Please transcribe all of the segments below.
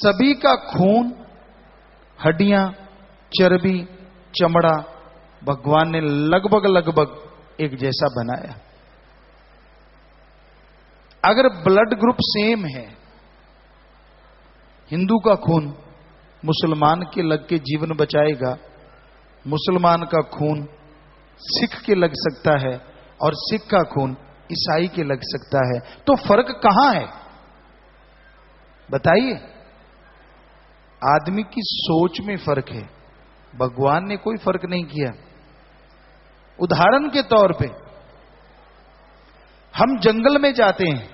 सभी का खून, हड्डियां, चर्बी, चमड़ा भगवान ने लगभग लगभग एक जैसा बनाया। अगर ब्लड ग्रुप सेम है, हिंदू का खून मुसलमान के लग के जीवन बचाएगा, मुसलमान का खून सिख के लग सकता है और सिख का खून ईसाई के लग सकता है, तो फर्क कहां है बताइए? आदमी की सोच में फर्क है, भगवान ने कोई फर्क नहीं किया। उदाहरण के तौर पे हम जंगल में जाते हैं,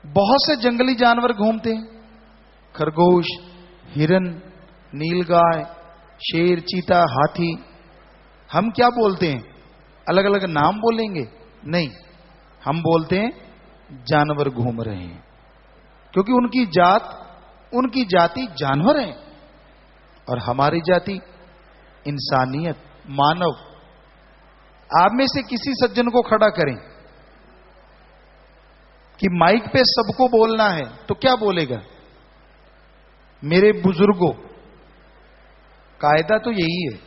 बहुत से जंगली जानवर घूमते हैं, खरगोश, हिरन, नीलगाय, शेर, चीता, हाथी। हम क्या बोलते हैं? अलग अलग नाम बोलेंगे? नहीं, हम बोलते हैं जानवर घूम रहे हैं, क्योंकि उनकी जाति जानवर है और हमारी जाति इंसानियत, मानव। आप में से किसी सज्जन को खड़ा करें कि माइक पे सबको बोलना है, तो क्या बोलेगा? मेरे बुजुर्गों। कायदा तो यही है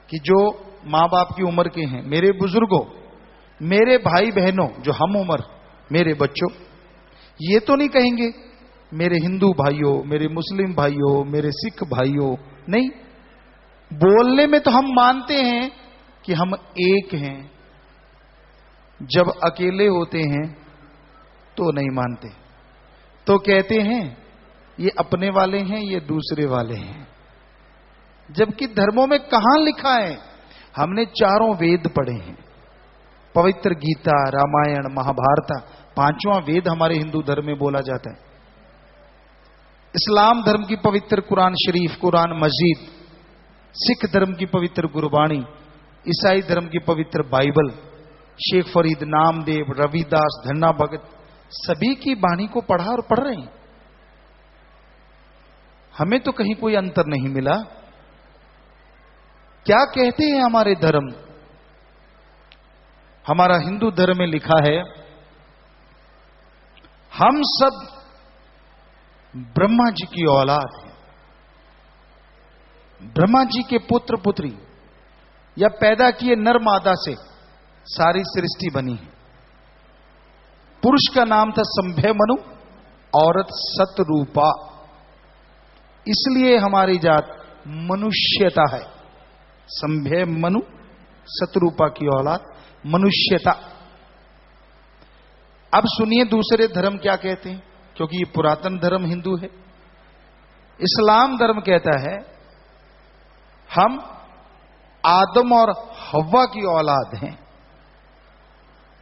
कि जो मां बाप की उम्र के हैं, मेरे बुजुर्गों, मेरे भाई बहनों जो हम उम्र, मेरे बच्चों। ये तो नहीं कहेंगे मेरे हिंदू भाइयों, मेरे मुस्लिम भाइयों, मेरे सिख भाइयों। नहीं, बोलने में तो हम मानते हैं कि हम एक हैं, जब अकेले होते हैं तो नहीं मानते, तो कहते हैं ये अपने वाले हैं, ये दूसरे वाले हैं। जबकि धर्मों में कहां लिखा है? हमने चारों वेद पढ़े हैं, पवित्र गीता, रामायण, महाभारत, पांचवां वेद हमारे हिंदू धर्म में बोला जाता है। इस्लाम धर्म की पवित्र कुरान शरीफ, कुरान मजीद, सिख धर्म की पवित्र गुरबाणी, ईसाई धर्म की पवित्र बाइबल, शेख फरीद, नामदेव, रविदास, धन्ना भगत, सभी की बाणी को पढ़ा और पढ़ रहे हैं। हमें तो कहीं कोई अंतर नहीं मिला। क्या कहते हैं हमारे धर्म? हमारा हिंदू धर्म में लिखा है, हम सब ब्रह्मा जी की औलाद हैं। ब्रह्मा जी के पुत्र पुत्री या पैदा किए नर मादा से सारी सृष्टि बनी है। पुरुष का नाम था संभय मनु, औरत सतरूपा। इसलिए हमारी जात मनुष्यता है। संभय मनु, सतरूपा की औलाद, मनुष्यता। अब सुनिए दूसरे धर्म क्या कहते हैं, क्योंकि ये पुरातन धर्म हिंदू है। इस्लाम धर्म कहता है हम आदम और हव्वा की औलाद हैं,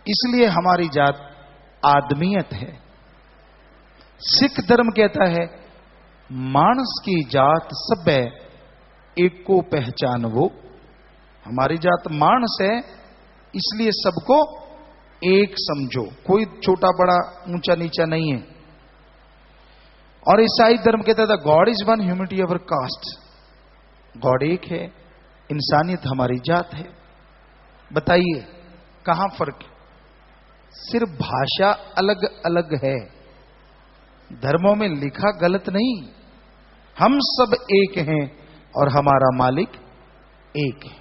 इसलिए हमारी जात आदमियत है। सिख धर्म कहता है मानस की जात सब है, एक को पहचान वो। हमारी जात मानस है, इसलिए सबको एक समझो, कोई छोटा बड़ा ऊंचा नीचा नहीं है। और ईसाई धर्म कहता था god is one, humanity our caste. God एक है, इंसानियत हमारी जात है। बताइए कहां फर्क है? सिर्फ भाषा अलग अलग है, धर्मों में लिखा गलत नहीं। हम सब एक हैं और हमारा मालिक एक है।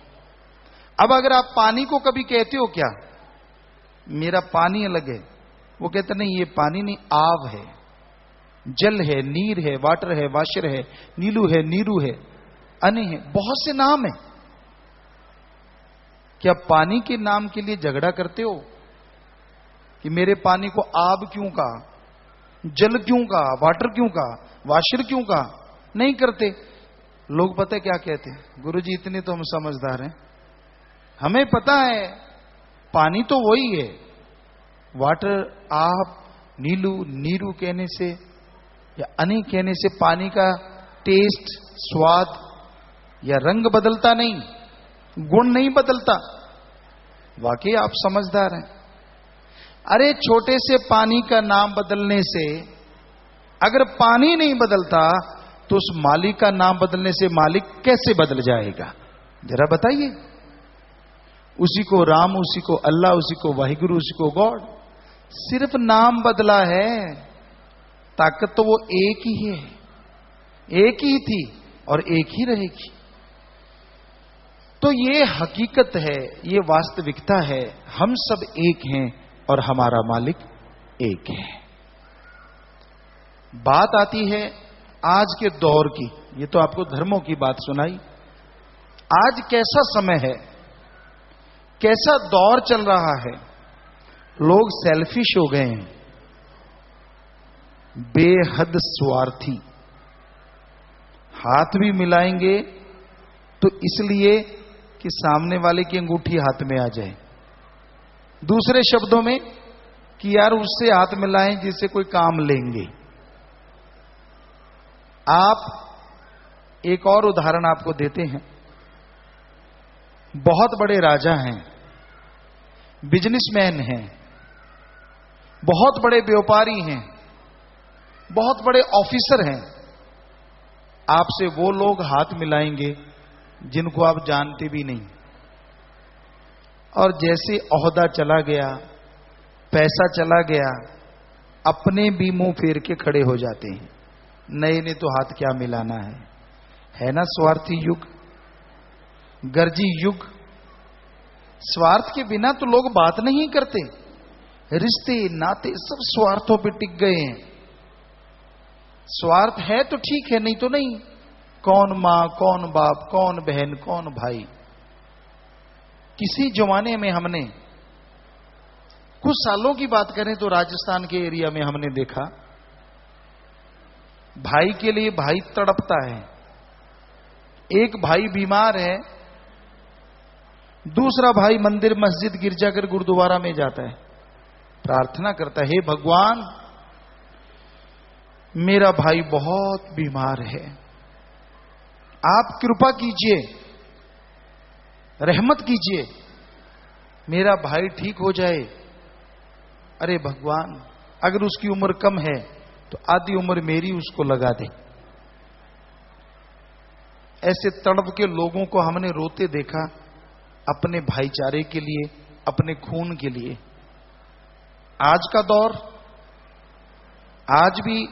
अब अगर आप पानी को कभी कहते हो क्या मेरा पानी अलग है, वो कहते नहीं, ये पानी नहीं, आव है, जल है, नीर है, वाटर है, वाशर है, नीलू है, नीरू है, अनि है, बहुत से नाम है। क्या पानी के नाम के लिए झगड़ा करते हो कि मेरे पानी को आब क्यों कहा, जल क्यों कहा, वाटर क्यों कहा, वाशर क्यों कहा? नहीं करते। लोग पता है क्या कहते हैं? गुरुजी इतने तो हम समझदार हैं, हमें पता है पानी तो वही है। वाटर, आप, नीलू, नीरू कहने से या अनि कहने से पानी का टेस्ट, स्वाद या रंग बदलता नहीं, गुण नहीं बदलता। वाकई आप समझदार हैं। अरे छोटे से पानी का नाम बदलने से अगर पानी नहीं बदलता तो उस मालिक का नाम बदलने से मालिक कैसे बदल जाएगा? जरा बताइए। उसी को राम, उसी को अल्लाह, उसी को वाहिगुरु, उसी को गॉड। सिर्फ नाम बदला है, ताकत तो वो एक ही है, एक ही थी और एक ही रहेगी। तो ये हकीकत है, ये वास्तविकता है, हम सब एक हैं और हमारा मालिक एक है। बात आती है आज के दौर की, ये तो आपको धर्मों की बात सुनाई। आज कैसा समय है, कैसा दौर चल रहा है। लोग सेल्फिश हो गए हैं, बेहद स्वार्थी। हाथ भी मिलाएंगे तो इसलिए कि सामने वाले की अंगूठी हाथ में आ जाए, दूसरे शब्दों में कि यार उससे हाथ मिलाएं जिससे कोई काम लेंगे। आप एक और उदाहरण आपको देते हैं। बहुत बड़े राजा हैं, बिजनेसमैन हैं, बहुत बड़े व्यापारी हैं, बहुत बड़े ऑफिसर हैं। आपसे वो लोग हाथ मिलाएंगे जिनको आप जानते भी नहीं, और जैसे ओहदा चला गया, पैसा चला गया, अपने भी मुंह फेर के खड़े हो जाते हैं। नए ने तो हाथ क्या मिलाना है ना स्वार्थी युग, गर्जी युग। स्वार्थ के बिना तो लोग बात नहीं करते, रिश्ते नाते सब स्वार्थों पे टिक गए हैं। स्वार्थ है तो ठीक है, नहीं तो नहीं। कौन मां, कौन बाप, कौन बहन, कौन भाई। किसी जमाने में हमने, कुछ सालों की बात करें तो राजस्थान के एरिया में हमने देखा, भाई के लिए भाई तड़पता है। एक भाई बीमार है, दूसरा भाई मंदिर, मस्जिद, गिरजाघर, गुरुद्वारा में जाता है, प्रार्थना करता है, हे भगवान मेरा भाई बहुत बीमार है, आप कृपा कीजिए, रहमत कीजिए, मेरा भाई ठीक हो जाए। अरे भगवान, अगर उसकी उम्र कम है तो आधी उम्र मेरी उसको लगा दे। ऐसे तड़प के लोगों को हमने रोते देखा, अपने भाईचारे के लिए, अपने खून के लिए। आज का दौर, आज भी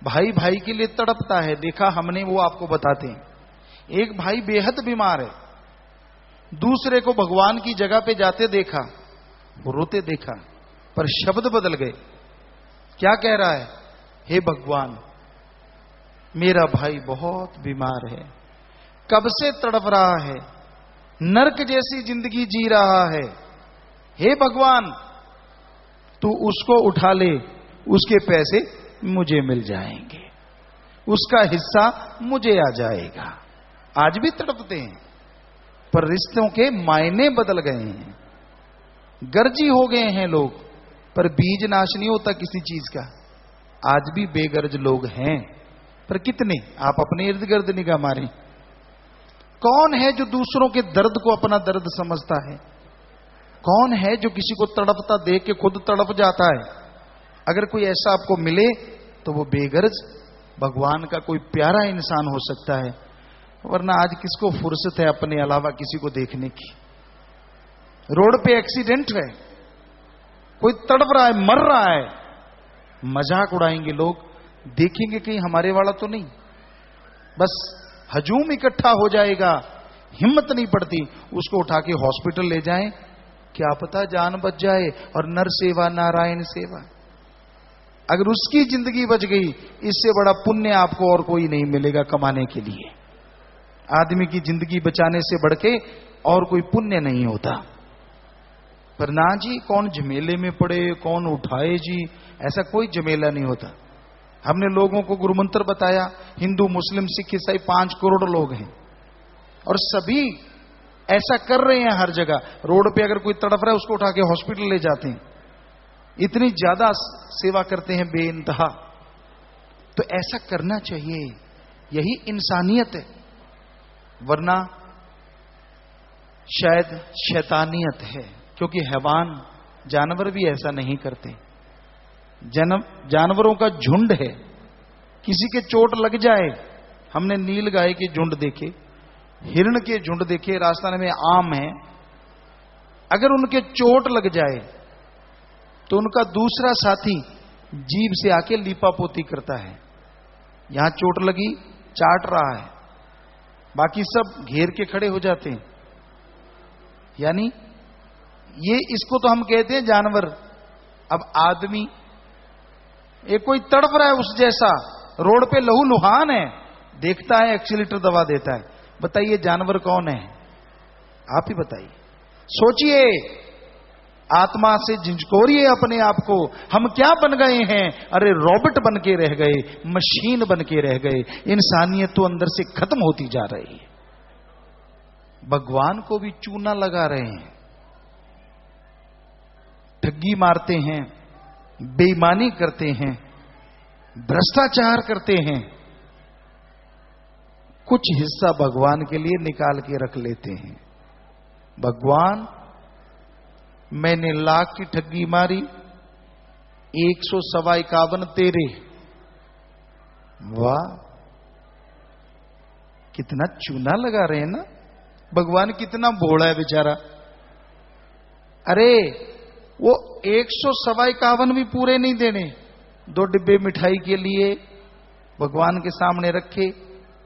भाई भाई के लिए तड़पता है, देखा हमने, वो आपको बताते हैं। एक भाई बेहद बीमार है, दूसरे को भगवान की जगह पे जाते देखा, वो रोते देखा, पर शब्द बदल गए। क्या कह रहा है? हे भगवान मेरा भाई बहुत बीमार है, कब से तड़प रहा है, नरक जैसी जिंदगी जी रहा है, हे भगवान तू उसको उठा ले, उसके पैसे मुझे मिल जाएंगे, उसका हिस्सा मुझे आ जाएगा। आज भी तड़पते हैं, पर रिश्तों के मायने बदल गए हैं, गर्जी हो गए हैं लोग, पर बीज नाश नहीं होता किसी चीज का। आज भी बेगर्ज लोग हैं, पर कितने? आप अपने इर्द गिर्द निगाह मारें, कौन है जो दूसरों के दर्द को अपना दर्द समझता है? कौन है जो किसी को तड़पता देख के खुद तड़प जाता है? अगर कोई ऐसा आपको मिले तो वो बेगर्ज भगवान का कोई प्यारा इंसान हो सकता है, वरना आज किसको फुर्सत है अपने अलावा किसी को देखने की? रोड पे एक्सीडेंट है, कोई तड़प रहा है, मर रहा है, मजाक उड़ाएंगे लोग, देखेंगे कहीं हमारे वाला तो नहीं, बस हजूम इकट्ठा हो जाएगा, हिम्मत नहीं पड़ती, उसको उठा के हॉस्पिटल ले जाएं, क्या पता जान बच जाए। और नर सेवा नारायण सेवा, अगर उसकी जिंदगी बच गई, इससे बड़ा पुण्य आपको और कोई नहीं मिलेगा कमाने के लिए। आदमी की जिंदगी बचाने से बढ़ के और कोई पुण्य नहीं होता। पर ना जी, कौन झमेले में पड़े, कौन उठाए जी, ऐसा कोई झमेला नहीं होता। हमने लोगों को गुरुमंत्र बताया, हिंदू मुस्लिम सिख ईसाई 5 करोड़ लोग हैं और सभी ऐसा कर रहे हैं। हर जगह रोड पे अगर कोई तड़प रहा है उसको उठा के हॉस्पिटल ले जाते हैं, इतनी ज्यादा सेवा करते हैं बेइंतहा। तो ऐसा करना चाहिए, यही इंसानियत है, वरना शायद शैतानियत है। क्योंकि हैवान, जानवर भी ऐसा नहीं करते। जानवरों का झुंड है, किसी के चोट लग जाए, हमने नील गाय के झुंड देखे, हिरण के झुंड देखे, राजस्थान में आम है, अगर उनके चोट लग जाए तो उनका दूसरा साथी जीभ से आके लीपापोती करता है। यहां चोट लगी, चाट रहा है, बाकी सब घेर के खड़े हो जाते हैं। यानी ये, इसको तो हम कहते हैं जानवर। अब आदमी, एक कोई तड़प रहा है उस जैसा, रोड पे लहू लुहान है, देखता है एक्सीलेटर दबा देता है। बताइए जानवर कौन है? आप ही बताइए। सोचिए, आत्मा से झिझकोरिए अपने आप को। हम क्या बन गए हैं? अरे रोबोट बन के रह गए, मशीन बन के रह गए। इंसानियत तो अंदर से खत्म होती जा रही है। भगवान को भी चूना लगा रहे हैं, ठगी मारते हैं, बेईमानी करते हैं, भ्रष्टाचार करते हैं, कुछ हिस्सा भगवान के लिए निकाल के रख लेते हैं। भगवान, मैंने लाख की ठगी मारी, 151 तेरे। वाह, कितना चूना लगा रहे हैं ना। भगवान कितना भोला है बेचारा। अरे वो 151 भी पूरे नहीं देने, 2 डिब्बे मिठाई के लिए भगवान के सामने रखे।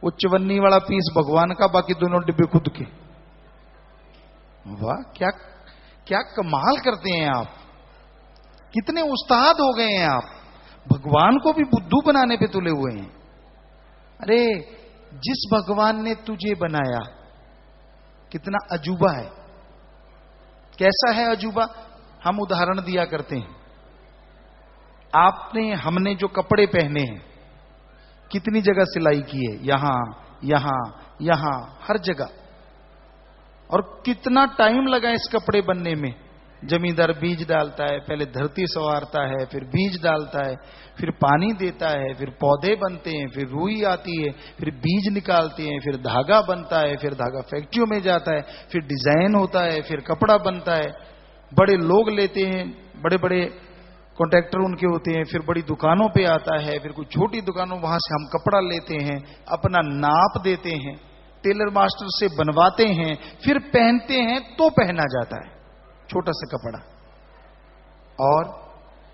वो 54 वाला पीस भगवान का, बाकी दोनों डिब्बे खुद के। वाह, क्या क्या कमाल करते हैं आप, कितने उस्ताद हो गए हैं आप। भगवान को भी बुद्धू बनाने पे तुले हुए हैं। अरे जिस भगवान ने तुझे बनाया, कितना अजूबा है। कैसा है अजूबा? हम उदाहरण दिया करते हैं। आपने, हमने जो कपड़े पहने हैं, कितनी जगह सिलाई की है, यहां यहां यहां, हर जगह। और कितना टाइम लगा इस कपड़े बनने में। जमींदार बीज डालता है, पहले धरती संवारता है, फिर बीज डालता है, फिर पानी देता है, फिर पौधे बनते हैं, फिर रुई आती है, फिर बीज निकालते हैं, फिर धागा बनता है, फिर धागा फैक्ट्रियों में जाता है, फिर डिजाइन होता है, फिर कपड़ा बनता है। बड़े लोग लेते हैं, बड़े बड़े कॉन्ट्रैक्टर उनके होते हैं, फिर बड़ी दुकानों पे आता है, फिर कोई छोटी दुकानों, वहां से हम कपड़ा लेते हैं, अपना नाप देते हैं, टेलर मास्टर से बनवाते हैं, फिर पहनते हैं तो पहना जाता है छोटा सा कपड़ा। और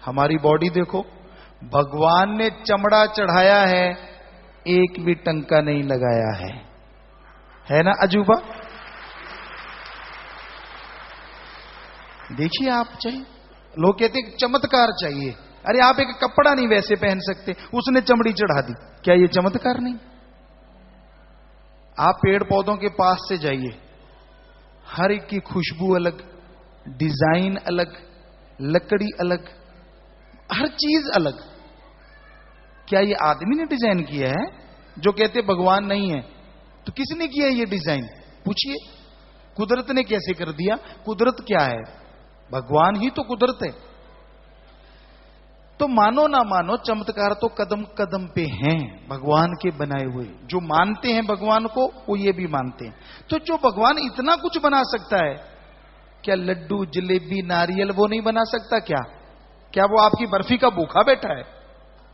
हमारी बॉडी देखो, भगवान ने चमड़ा चढ़ाया है, एक भी टंका नहीं लगाया है ना अजूबा? देखिए आप, चाहिए, लोग कहते हैं चमत्कार चाहिए। अरे आप एक कपड़ा नहीं वैसे पहन सकते, उसने चमड़ी चढ़ा दी, क्या ये चमत्कार नहीं? आप पेड़ पौधों के पास से जाइए, हर एक की खुशबू अलग, डिजाइन अलग, लकड़ी अलग, हर चीज अलग। क्या ये आदमी ने डिजाइन किया है? जो कहते भगवान नहीं है, तो किसने किया ये डिजाइन? पूछिए, कुदरत ने कैसे कर दिया? कुदरत क्या है? भगवान ही तो कुदरत है। तो मानो ना मानो, चमत्कार तो कदम कदम पे हैं भगवान के बनाए हुए। जो मानते हैं भगवान को, वो ये भी मानते हैं। तो जो भगवान इतना कुछ बना सकता है, क्या लड्डू, जलेबी, नारियल वो नहीं बना सकता? क्या वो आपकी बर्फी का भूखा बैठा है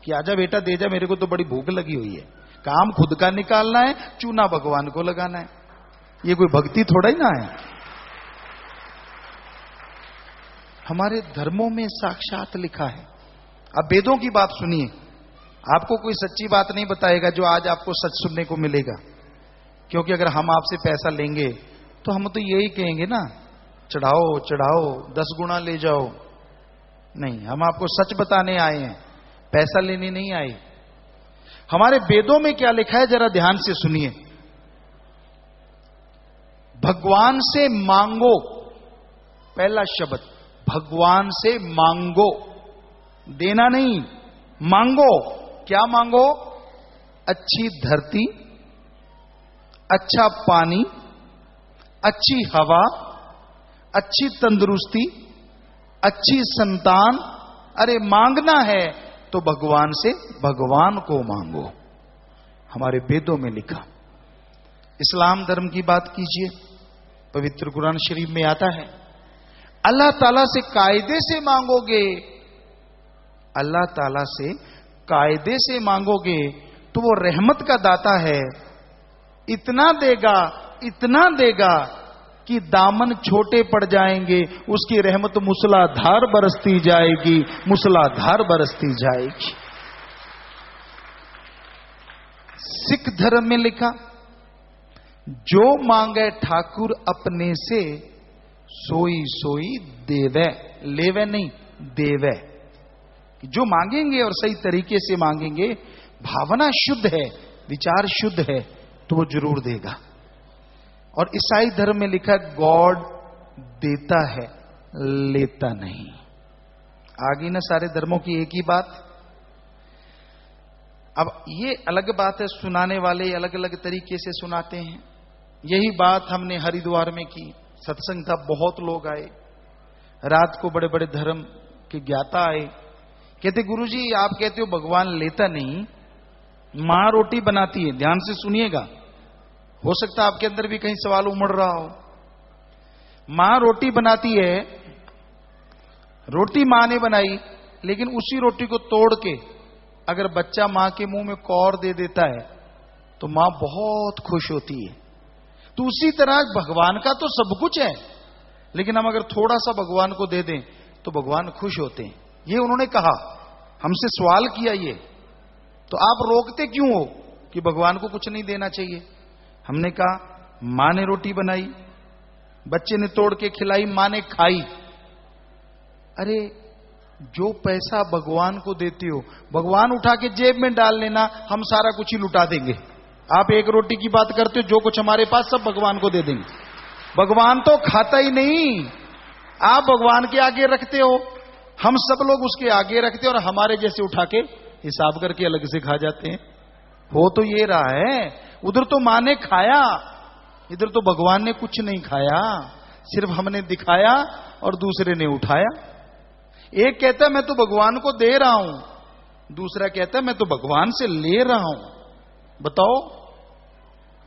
कि आजा बेटा दे जा, मेरे को तो बड़ी भूख लगी हुई है? काम खुद का निकालना है, चूना भगवान को लगाना है। ये कोई भक्ति थोड़ा ही ना है। हमारे धर्मों में साक्षात लिखा है। अब वेदों की बात सुनिए, आपको कोई सच्ची बात नहीं बताएगा जो आज आपको सच सुनने को मिलेगा। क्योंकि अगर हम आपसे पैसा लेंगे तो हम तो यही कहेंगे ना, चढ़ाओ चढ़ाओ, 10 गुना ले जाओ। नहीं, हम आपको सच बताने आए हैं, पैसा लेने नहीं आए। हमारे वेदों में क्या लिखा है, जरा ध्यान से सुनिए। भगवान से मांगो, पहला शब्द, भगवान से मांगो, देना नहीं, मांगो। क्या मांगो? अच्छी धरती, अच्छा पानी, अच्छी हवा, अच्छी तंदुरुस्ती, अच्छी संतान। अरे मांगना है तो भगवान से, भगवान को मांगो। हमारे वेदों में लिखा। इस्लाम धर्म की बात कीजिए, पवित्र कुरान शरीफ में आता है, अल्लाह ताला से कायदे से मांगोगे, अल्लाह ताला से कायदे से मांगोगे तो वो रहमत का दाता है, इतना देगा कि दामन छोटे पड़ जाएंगे, उसकी रहमत मूसलाधार बरसती जाएगी, मूसलाधार बरसती जाएगी। सिख धर्म में लिखा, जो मांगे ठाकुर अपने से, सोई सोई देवे, लेवे नहीं देवे। जो मांगेंगे और सही तरीके से मांगेंगे, भावना शुद्ध है, विचार शुद्ध है, तो वो जरूर देगा। और ईसाई धर्म में लिखा, गॉड देता है, लेता नहीं। आगे ना सारे धर्मों की एक ही बात। अब ये अलग बात है, सुनाने वाले अलग अलग तरीके से सुनाते हैं। यही बात हमने हरिद्वार में की, सत्संग था, बहुत लोग आए। रात को बड़े बड़े धर्म के ज्ञाता आए, कहते गुरुजी आप कहते हो भगवान लेता नहीं, मां रोटी बनाती है। ध्यान से सुनिएगा, हो सकता है आपके अंदर भी कहीं सवाल उमड़ रहा हो। मां रोटी बनाती है, रोटी मां ने बनाई, लेकिन उसी रोटी को तोड़ के अगर बच्चा मां के मुंह में कौर दे देता है तो मां बहुत खुश होती है। तो उसी तरह भगवान का तो सब कुछ है, लेकिन हम अगर थोड़ा सा भगवान को दे दें तो भगवान खुश होते हैं। ये उन्होंने कहा, हमसे सवाल किया ये, तो आप रोकते क्यों हो कि भगवान को कुछ नहीं देना चाहिए? हमने कहा मां ने रोटी बनाई, बच्चे ने तोड़ के खिलाई, मां ने खाई। अरे जो पैसा भगवान को देते हो, भगवान उठा के जेब में डाल लेना, हम सारा कुछ ही लुटा देंगे। आप एक रोटी की बात करते हो, जो कुछ हमारे पास सब भगवान को दे देंगे। भगवान तो खाता ही नहीं, आप भगवान के आगे रखते हो, हम सब लोग उसके आगे रखते हैं और हमारे जैसे उठा के हिसाब करके अलग से खा जाते हैं। हो तो ये रहा है, उधर तो मां ने खाया, इधर तो भगवान ने कुछ नहीं खाया, सिर्फ हमने दिखाया और दूसरे ने उठाया। एक कहता है मैं तो भगवान को दे रहा हूं, दूसरा कहता है मैं तो भगवान से ले रहा हूं। बताओ,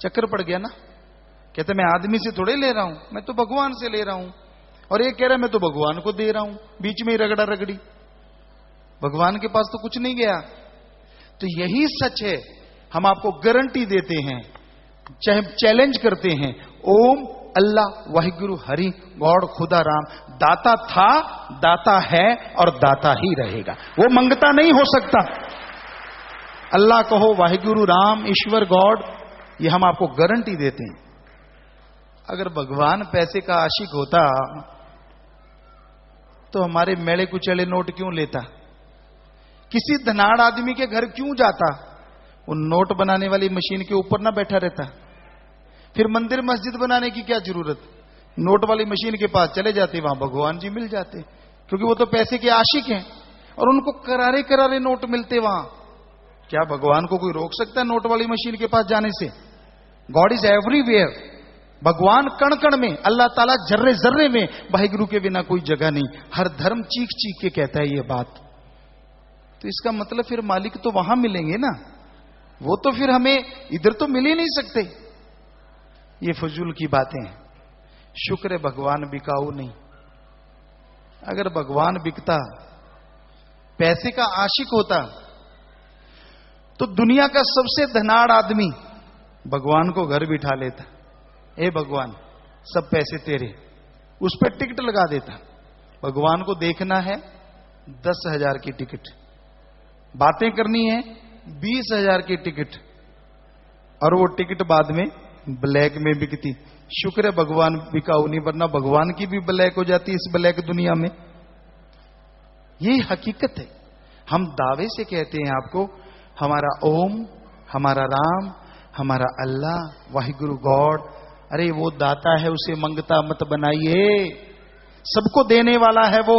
चक्कर पड़ गया ना। कहते मैं आदमी से थोड़े ले रहा हूं, मैं तो भगवान से ले रहा हूं। और एक कह रहा है मैं तो भगवान को दे रहा हूं, बीच में ही रगड़ा रगड़ी, भगवान के पास तो कुछ नहीं गया। तो यही सच है, हम आपको गारंटी देते हैं, चाहे चैलेंज करते हैं, ओम अल्लाह वाहिगुरु हरि गॉड खुदा राम दाता था, दाता है और दाता ही रहेगा। वो मंगता नहीं हो सकता। अल्लाह कहो, वाहिगुरु राम ईश्वर गॉड, ये हम आपको गारंटी देते हैं। अगर भगवान पैसे का आशिक होता तो हमारे मेले कुचले नोट क्यों लेता? किसी धनाढ़ आदमी के घर क्यों जाता? वो नोट बनाने वाली मशीन के ऊपर ना बैठा रहता। फिर मंदिर मस्जिद बनाने की क्या जरूरत? नोट वाली मशीन के पास चले जाते, वहां भगवान जी मिल जाते, क्योंकि वो तो पैसे के आशिक हैं और उनको करारे करारे नोट मिलते वहां। क्या भगवान को कोई रोक सकता है नोट वाली मशीन के पास जाने से? God is everywhere. भगवान कण कण में, अल्लाह ताला जर्रे जर्रे में, वाहिगुरु के बिना कोई जगह नहीं। हर धर्म चीख चीख के कहता है ये बात। तो इसका मतलब फिर मालिक तो वहां मिलेंगे ना, वो तो फिर हमें इधर तो मिल ही नहीं सकते। ये फजूल की बातें हैं। शुक्र है भगवान बिकाऊ नहीं। अगर भगवान बिकता, पैसे का आशिक होता, तो दुनिया का सबसे धनाढ़ आदमी भगवान को घर बिठा लेता। ए भगवान, सब पैसे तेरे, उस पर टिकट लगा देता। भगवान को देखना है 10,000 की टिकट, बातें करनी है 20,000 की टिकट, और वो टिकट बाद में ब्लैक में बिकती। शुक्र है भगवान बिकाऊ नहीं, वरना भगवान की भी ब्लैक हो जाती इस ब्लैक दुनिया में। यही हकीकत है। हम दावे से कहते हैं आपको, हमारा ओम, हमारा राम, हमारा अल्लाह वाहिगुरु गॉड। अरे वो दाता है, उसे मंगता मत बनाइए। सबको देने वाला है वो,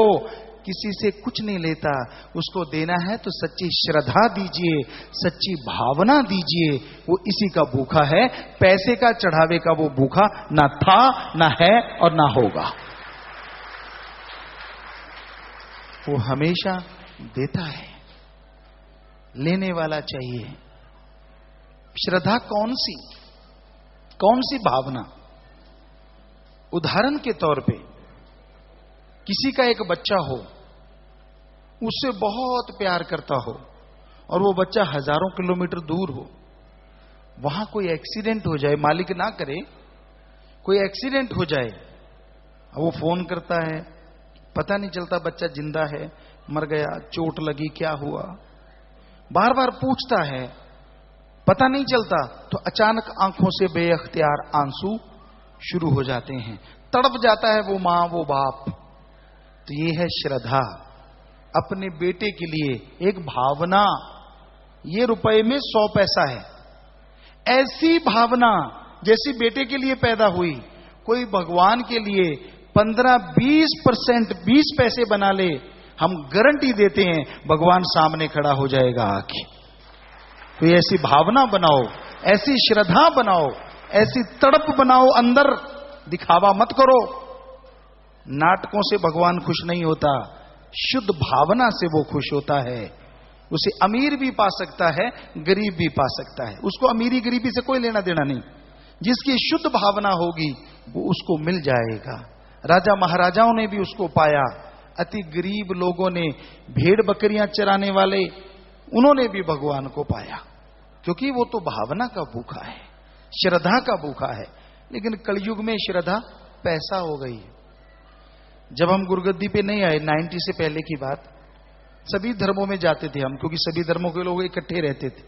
किसी से कुछ नहीं लेता। उसको देना है तो सच्ची श्रद्धा दीजिए, सच्ची भावना दीजिए। वो इसी का भूखा है, पैसे का चढ़ावे का वो भूखा ना था, ना है और ना होगा। वो हमेशा देता है, लेने वाला चाहिए। श्रद्धा कौन सी, कौन सी भावना? उदाहरण के तौर पे, किसी का एक बच्चा हो, उससे बहुत प्यार करता हो, और वो बच्चा हजारों किलोमीटर दूर हो, वहां कोई एक्सीडेंट हो जाए, मालिक ना करे, कोई एक्सीडेंट हो जाए, वो फोन करता है, पता नहीं चलता बच्चा जिंदा है, मर गया, चोट लगी, क्या हुआ, बार बार पूछता है, पता नहीं चलता, तो अचानक आंखों से बेअख्तियार आंसू शुरू हो जाते हैं, तड़प जाता है वो मां, वो बाप। तो ये है श्रद्धा, अपने बेटे के लिए एक भावना। ये रुपए में 100 पैसा है। ऐसी भावना जैसी बेटे के लिए पैदा हुई, कोई भगवान के लिए 15-20% 20 पैसे बना ले, हम गारंटी देते हैं भगवान सामने खड़ा हो जाएगा आके। तो ऐसी भावना बनाओ, ऐसी श्रद्धा बनाओ, ऐसी तड़प बनाओ, अंदर दिखावा मत करो। नाटकों से भगवान खुश नहीं होता, शुद्ध भावना से वो खुश होता है। उसे अमीर भी पा सकता है, गरीब भी पा सकता है, उसको अमीरी गरीबी से कोई लेना देना नहीं। जिसकी शुद्ध भावना होगी वो उसको मिल जाएगा। राजा महाराजाओं ने भी उसको पाया, अति गरीब लोगों ने, भेड़ बकरियां चराने वाले, उन्होंने भी भगवान को पाया, क्योंकि वो तो भावना का भूखा है, श्रद्धा का भूखा है। लेकिन कलयुग में श्रद्धा पैसा हो गई। जब हम गुरुगद्दी पे नहीं आए, 90 से पहले की बात, सभी धर्मों में जाते थे हम, क्योंकि सभी धर्मों के लोग इकट्ठे रहते थे।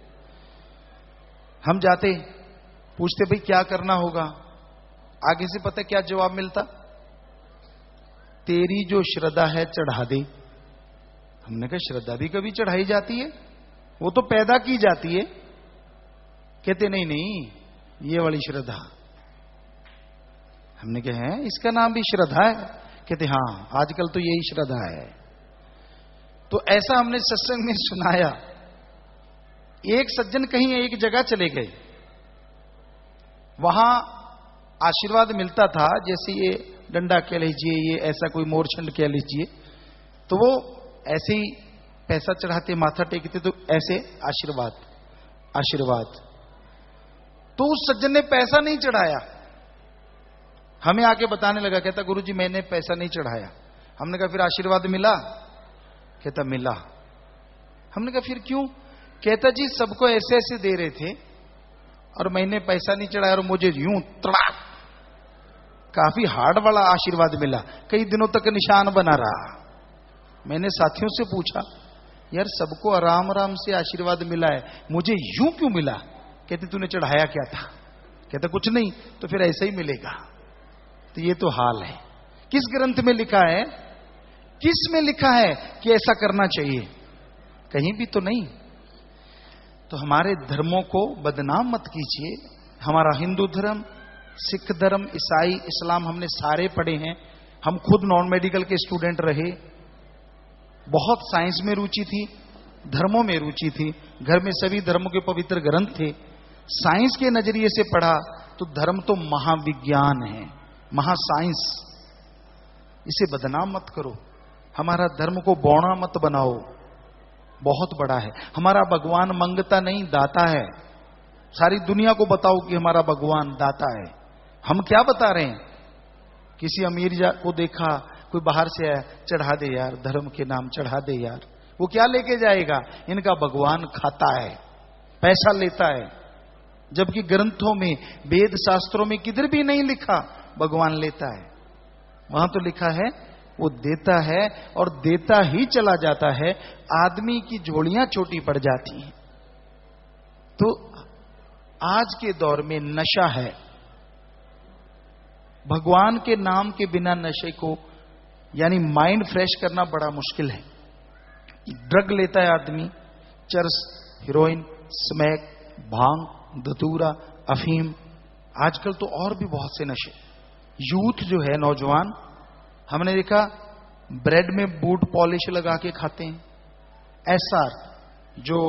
हम जाते, पूछते भाई क्या करना होगा, आगे से पता क्या जवाब मिलता, तेरी जो श्रद्धा है चढ़ा दे। हमने कहा श्रद्धा भी कभी चढ़ाई जाती है, वो तो पैदा की जाती है। कहते नहीं नहीं, ये वाली श्रद्धा। हमने कहा है इसका नाम भी श्रद्धा है? कहते हां, आजकल तो यही श्रद्धा है। तो ऐसा हमने सत्संग में सुनाया। एक सज्जन कहीं एक जगह चले गए, वहां आशीर्वाद मिलता था, जैसे ये डंडा कह लीजिए, ये ऐसा कोई मोरछंड कह लीजिए, तो वो ऐसे ही पैसा चढ़ाते, माथा टेकते, तो ऐसे आशीर्वाद आशीर्वाद। तो उस सज्जन ने पैसा नहीं चढ़ाया, हमें आके बताने लगा, कहता गुरुजी मैंने पैसा नहीं चढ़ाया। हमने कहा फिर आशीर्वाद मिला? कहता मिला। हमने कहा फिर क्यों? कहता जी सबको ऐसे ऐसे दे रहे थे और मैंने पैसा नहीं चढ़ाया और मुझे यूं तड़ाक काफी हार्ड वाला आशीर्वाद मिला, कई दिनों तक निशान बना रहा। मैंने साथियों से पूछा, यार सबको आराम आराम से आशीर्वाद मिला है, मुझे यूं क्यों मिला? कहते तूने चढ़ाया क्या था? कहता कुछ नहीं। तो फिर ऐसा ही मिलेगा। तो ये तो हाल है। किस ग्रंथ में लिखा है, किस में लिखा है कि ऐसा करना चाहिए? कहीं भी तो नहीं। तो हमारे धर्मों को बदनाम मत कीजिए। हमारा हिंदू धर्म, सिख धर्म, ईसाई, इस्लाम हमने सारे पढ़े हैं। हम खुद नॉन मेडिकल के स्टूडेंट रहे, बहुत साइंस में रुचि थी, धर्मों में रुचि थी, घर में सभी धर्मों के पवित्र ग्रंथ थे। साइंस के नजरिए से पढ़ा तो धर्म तो महाविज्ञान है, महासाइंस। इसे बदनाम मत करो, हमारा धर्म को बौना मत बनाओ, बहुत बड़ा है। हमारा भगवान मंगता नहीं, दाता है। सारी दुनिया को बताओ कि हमारा भगवान दाता है। हम क्या बता रहे हैं? किसी अमीर को देखा, कोई बाहर से आया, चढ़ा दे यार, धर्म के नाम चढ़ा दे यार। वो क्या लेके जाएगा? इनका भगवान खाता है, पैसा लेता है। जबकि ग्रंथों में, वेद शास्त्रों में किधर भी नहीं लिखा भगवान लेता है। वहां तो लिखा है वो देता है और देता ही चला जाता है, आदमी की झोलियां छोटी पड़ जाती हैं। तो आज के दौर में नशा है, भगवान के नाम के बिना नशे को, यानी माइंड फ्रेश करना बड़ा मुश्किल है। ड्रग लेता है आदमी, चरस, हीरोइन, स्मैक, भांग, धतूरा, अफीम, आजकल तो और भी बहुत से नशे। यूथ जो है, नौजवान, हमने देखा ब्रेड में बूट पॉलिश लगा के खाते हैं। एसआर जो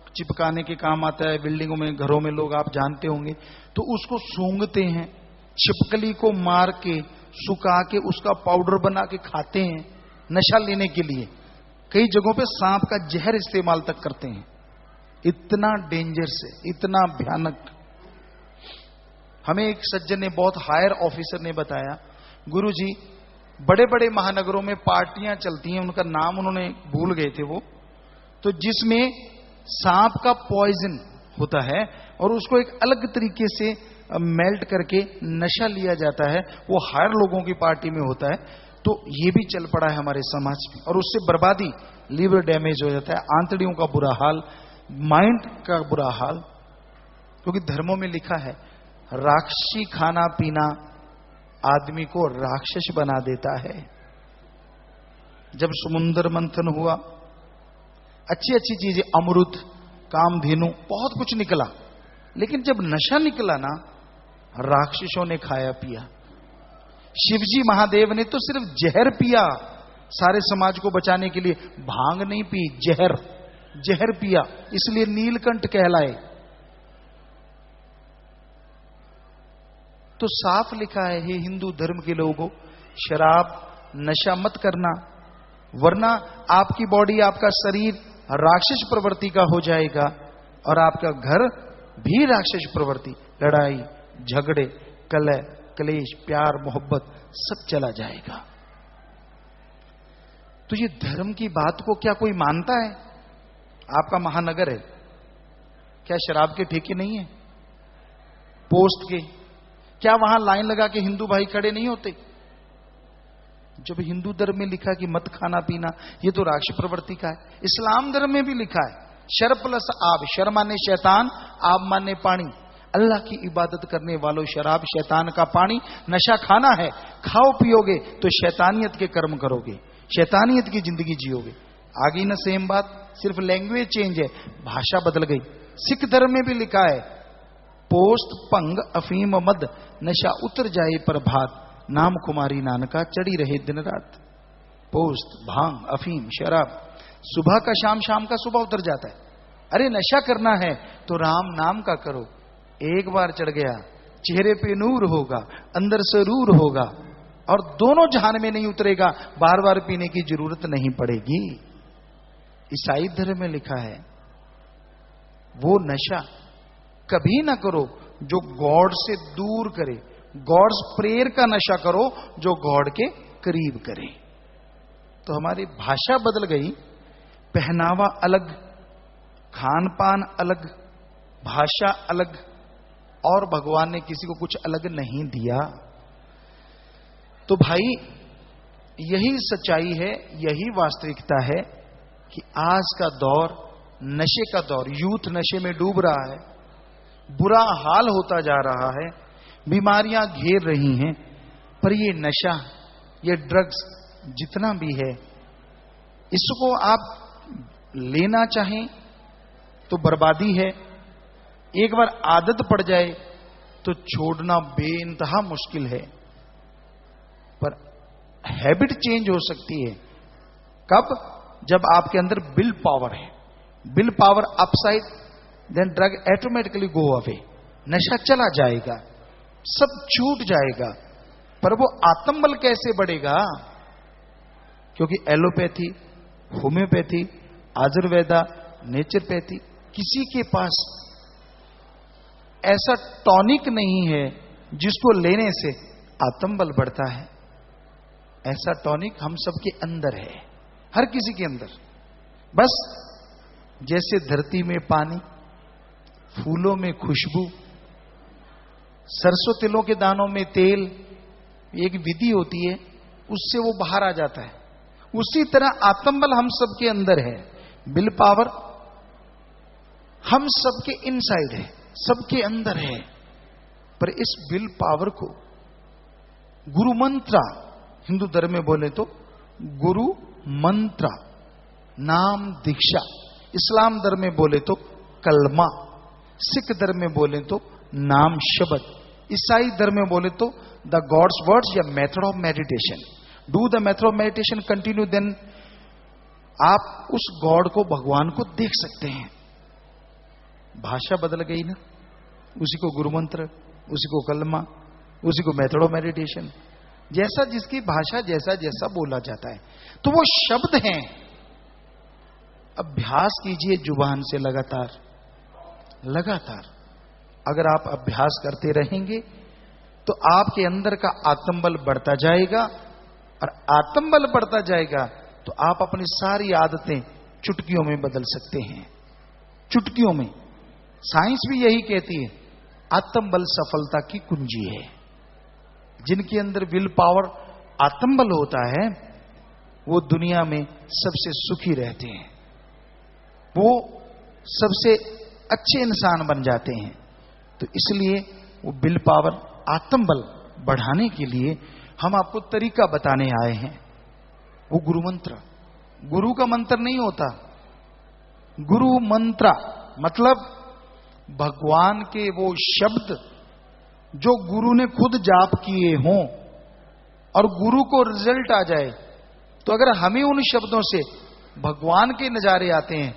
चिपकाने के काम आता है बिल्डिंगों में, घरों में, लोग आप जानते होंगे, तो उसको सूंघते हैं, छिपकली को मार के सुखा के उसका पाउडर बना के खाते हैं नशा लेने के लिए। कई जगहों पे सांप का जहर इस्तेमाल तक करते हैं। इतना डेंजर से, इतना भयानक। हमें एक सज्जन ने, बहुत हायर ऑफिसर ने बताया, गुरुजी बड़े बड़े महानगरों में पार्टियां चलती हैं, उनका नाम उन्होंने भूल गए थे वो, तो जिसमें सांप का पॉइजन होता है और उसको एक अलग तरीके से मेल्ट करके नशा लिया जाता है, वो हायर लोगों की पार्टी में होता है। तो ये भी चल पड़ा है हमारे समाज में, और उससे बर्बादी, लीवर डैमेज हो जाता है, आंतड़ियों का बुरा हाल, माइंड का बुरा हाल। क्योंकि धर्मों में लिखा है राक्षसी खाना पीना आदमी को राक्षस बना देता है। जब समुद्र मंथन हुआ, अच्छी अच्छी चीजें, अमृत, कामधेनु, बहुत कुछ निकला, लेकिन जब नशा निकला ना, राक्षसों ने खाया पिया। शिवजी महादेव ने तो सिर्फ जहर पिया सारे समाज को बचाने के लिए, भांग नहीं पी, जहर पिया, इसलिए नीलकंठ कहलाए। तो साफ लिखा है, हे हिंदू धर्म के लोगों, शराब नशा मत करना, वरना आपकी बॉडी, आपका शरीर राक्षस प्रवृत्ति का हो जाएगा, और आपका घर भी राक्षस प्रवृत्ति, लड़ाई झगड़े, कलह कलेश, प्यार मोहब्बत सब चला जाएगा। तो ये धर्म की बात को क्या कोई मानता है? आपका महानगर है, क्या शराब के ठेके नहीं है? पोस्ट के, क्या वहां लाइन लगा के हिंदू भाई खड़े नहीं होते? जब हिंदू धर्म में लिखा कि मत खाना पीना, ये तो राक्षस प्रवृत्ति का है। इस्लाम धर्म में भी लिखा है शर प्लस आब, शर माने शैतान, आब माने पानी। अल्लाह की इबादत करने वालों, शराब शैतान का पानी, नशा खाना है, खाओ पियोगे तो शैतानियत के कर्म करोगे, शैतानियत की जिंदगी जियोगे। आ गई ना सेम बात, सिर्फ लैंग्वेज चेंज है, भाषा बदल गई। सिख धर्म में भी लिखा है पोस्त पंग अफीम मद, नशा उतर जाए प्रभात, नाम कुमारी नानका चढ़ी रहे दिन रात। पोस्त, भांग, अफीम, शराब, सुबह का शाम, शाम का सुबह उतर जाता है। अरे नशा करना है तो राम नाम का करो, एक बार चढ़ गया चेहरे पे नूर होगा, अंदर से रूर होगा, और दोनों जहान में नहीं उतरेगा, बार बार पीने की जरूरत नहीं पड़ेगी। ईसाई धर्म में लिखा है वो नशा कभी ना करो जो गॉड से दूर करे, गॉड्स प्रेयर का नशा करो जो गॉड के करीब करे। तो हमारी भाषा बदल गई, पहनावा अलग, खान पान अलग, भाषा अलग, और भगवान ने किसी को कुछ अलग नहीं दिया। तो भाई यही सच्चाई है, यही वास्तविकता है कि आज का दौर नशे का दौर, यूथ नशे में डूब रहा है, बुरा हाल होता जा रहा है, बीमारियां घेर रही हैं। पर ये नशा, ये ड्रग्स जितना भी है, इसको आप लेना चाहें तो बर्बादी है। एक बार आदत पड़ जाए तो छोड़ना बेइंतहा मुश्किल है। पर हैबिट चेंज हो सकती है कब? जब आपके अंदर विल पावर है। Will power upside, then drug automatically go away, नशा चला जाएगा, सब छूट जाएगा। पर वो आत्मबल कैसे बढ़ेगा? क्योंकि एलोपैथी, होम्योपैथी, आयुर्वेदा, नेचुरोपैथी, किसी के पास ऐसा टॉनिक नहीं है जिसको लेने से आत्मबल बढ़ता है। ऐसा टॉनिक हम सबके अंदर है, हर किसी के अंदर। बस जैसे धरती में पानी, फूलों में खुशबू, सरसों तिलों के दानों में तेल, एक विधि होती है, उससे वो बाहर आ जाता है। उसी तरह आत्मबल हम सबके अंदर है, विल पावर हम सबके इनसाइड है, सबके अंदर है। पर इस विल पावर को गुरु मंत्र, हिंदू धर्म में बोले तो गुरु मंत्र, नाम दीक्षा, इस्लाम धर्म में बोले तो कलमा, सिख धर्म में बोले तो नाम शब्द, ईसाई धर्म में बोले तो द गॉड्स वर्ड्स या method of meditation. Do the method of meditation continue, then आप उस गॉड को, भगवान को देख सकते हैं। भाषा बदल गई ना, उसी को गुरु मंत्र, उसी को कलमा, उसी को मेथड ऑफ मेडिटेशन, जैसा जिसकी भाषा जैसा जैसा बोला जाता है। तो वो शब्द हैं। अभ्यास कीजिए जुबान से लगातार लगातार। अगर आप अभ्यास करते रहेंगे तो आपके अंदर का आत्मबल बढ़ता जाएगा, और आत्मबल बढ़ता जाएगा तो आप अपनी सारी आदतें चुटकियों में बदल सकते हैं। चुटकियों में। साइंस भी यही कहती है आत्मबल सफलता की कुंजी है। जिनके अंदर विल पावर, आत्मबल होता है, वो दुनिया में सबसे सुखी रहते हैं, वो सबसे अच्छे इंसान बन जाते हैं। तो इसलिए वो विल पावर, आत्मबल बढ़ाने के लिए हम आपको तरीका बताने आए हैं। वो गुरु मंत्र, गुरु का मंत्र नहीं होता, गुरु मंत्र मतलब भगवान के वो शब्द जो गुरु ने खुद जाप किए हों और गुरु को रिजल्ट आ जाए। तो अगर हमें उन शब्दों से भगवान के नजारे आते हैं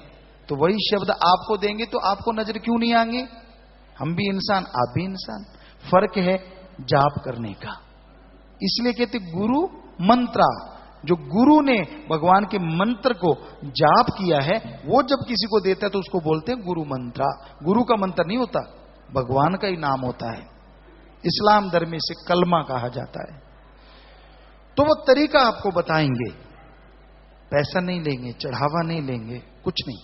तो वही शब्द आपको देंगे तो आपको नजर क्यों नहीं आएंगे? हम भी इंसान, आप भी इंसान, फर्क है जाप करने का। इसलिए कहते गुरु मंत्रा, जो गुरु ने भगवान के मंत्र को जाप किया है वो जब किसी को देता है तो उसको बोलते हैं गुरु मंत्रा। गुरु का मंत्र नहीं होता, भगवान का ही नाम होता है। इस्लाम धर्म में इसे कलमा कहा जाता है। तो वो तरीका आपको बताएंगे, पैसा नहीं लेंगे, चढ़ावा नहीं लेंगे, कुछ नहीं,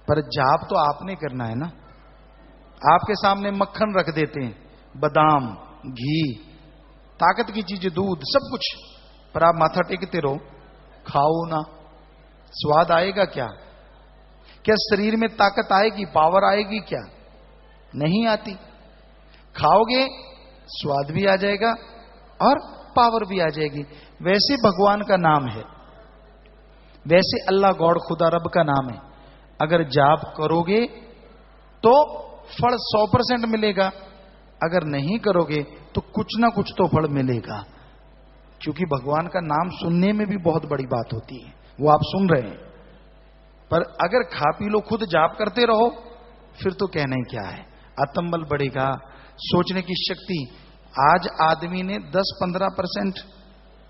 पर जाप तो आपने करना है ना। आपके सामने मक्खन रख देते हैं, बादाम, घी, ताकत की चीजें, दूध, सब कुछ, पर आप माथा टेकते रहो, खाओ ना, स्वाद आएगा क्या? क्या शरीर में ताकत आएगी, पावर आएगी क्या? नहीं आती। खाओगे स्वाद भी आ जाएगा और पावर भी आ जाएगी। वैसे भगवान का नाम है, वैसे अल्लाह गॉड खुदा रब का नाम है। अगर जाप करोगे तो फल 100% मिलेगा, अगर नहीं करोगे तो कुछ ना कुछ तो फल मिलेगा। क्योंकि भगवान का नाम सुनने में भी बहुत बड़ी बात होती है, वो आप सुन रहे हैं, पर अगर खा पी लो, खुद जाप करते रहो, फिर तो कहना ही क्या है। आत्मबल बढ़ेगा, सोचने की शक्ति। आज आदमी ने 10-15%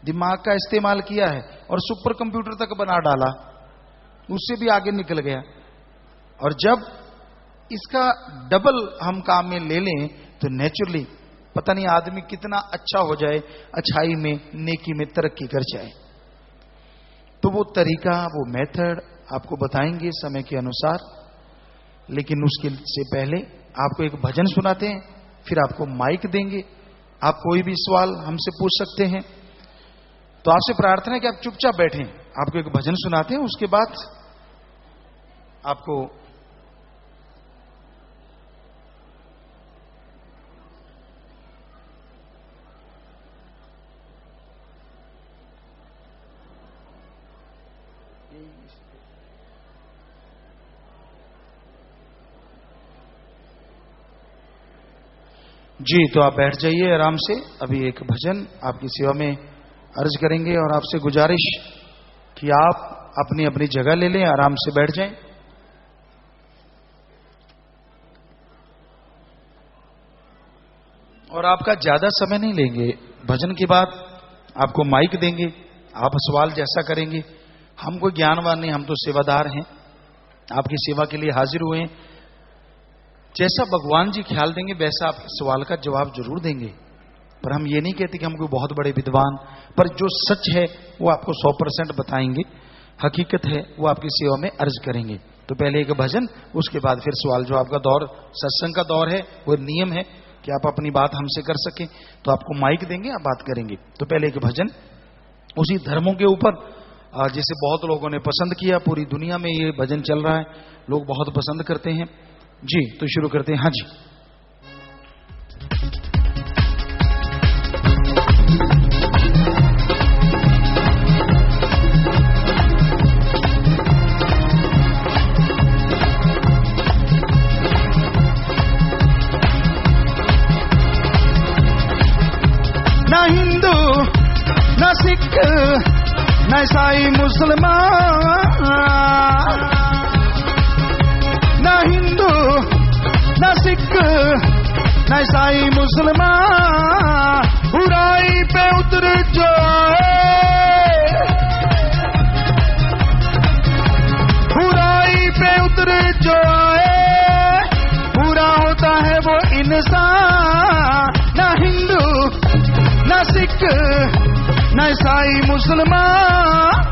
दिमाग का इस्तेमाल किया है और सुपर कंप्यूटर तक बना डाला, उससे भी आगे निकल गया। और जब इसका डबल हम काम में ले लें तो नेचुरली पता नहीं आदमी कितना अच्छा हो जाए, अच्छाई में, नेकी में तरक्की कर जाए। तो वो तरीका, वो मेथड आपको बताएंगे समय के अनुसार। लेकिन उसके से पहले आपको एक भजन सुनाते हैं, फिर आपको माइक देंगे, आप कोई भी सवाल हमसे पूछ सकते हैं। तो आपसे प्रार्थना है कि आप चुपचाप बैठें, आपको एक भजन सुनाते हैं, उसके बाद आपको जी, तो आप बैठ जाइए आराम से। अभी एक भजन आपकी सेवा में अर्ज करेंगे और आपसे गुजारिश कि आप अपनी अपनी जगह ले लें, आराम से बैठ जाएं। और आपका ज्यादा समय नहीं लेंगे, भजन के बाद आपको माइक देंगे, आप सवाल जैसा करेंगे। हम कोई ज्ञानवान नहीं, हम तो सेवादार हैं, आपकी सेवा के लिए हाजिर हुए हैं। जैसा भगवान जी ख्याल देंगे वैसा आपके सवाल का जवाब जरूर देंगे। पर हम ये नहीं कहते कि हम कोई बहुत बड़े विद्वान, पर जो सच है वो आपको 100% बताएंगे, हकीकत है वो आपकी सेवा में अर्ज करेंगे। तो पहले एक भजन, उसके बाद फिर सवाल जवाब का दौर, सत्संग का दौर है, वो नियम है कि आप अपनी बात हमसे कर सकें। तो आपको माइक देंगे, आप बात करेंगे। तो पहले एक भजन उसी धर्मों के ऊपर जिसे बहुत लोगों ने पसंद किया, पूरी दुनिया में ये भजन चल रहा है, लोग बहुत पसंद करते हैं जी। तो शुरू करते हैं। हाँ जी। ना हिंदू ना सिख ना ईसाई मुसलमान, ना हिंदू ना सिख ना ईसाई मुसलमान, बुराई पे उतर जो आए, बुराई पे उतर जो आए, पूरा होता है वो इंसान। ना हिंदू ना सिख ना ईसाई मुसलमान,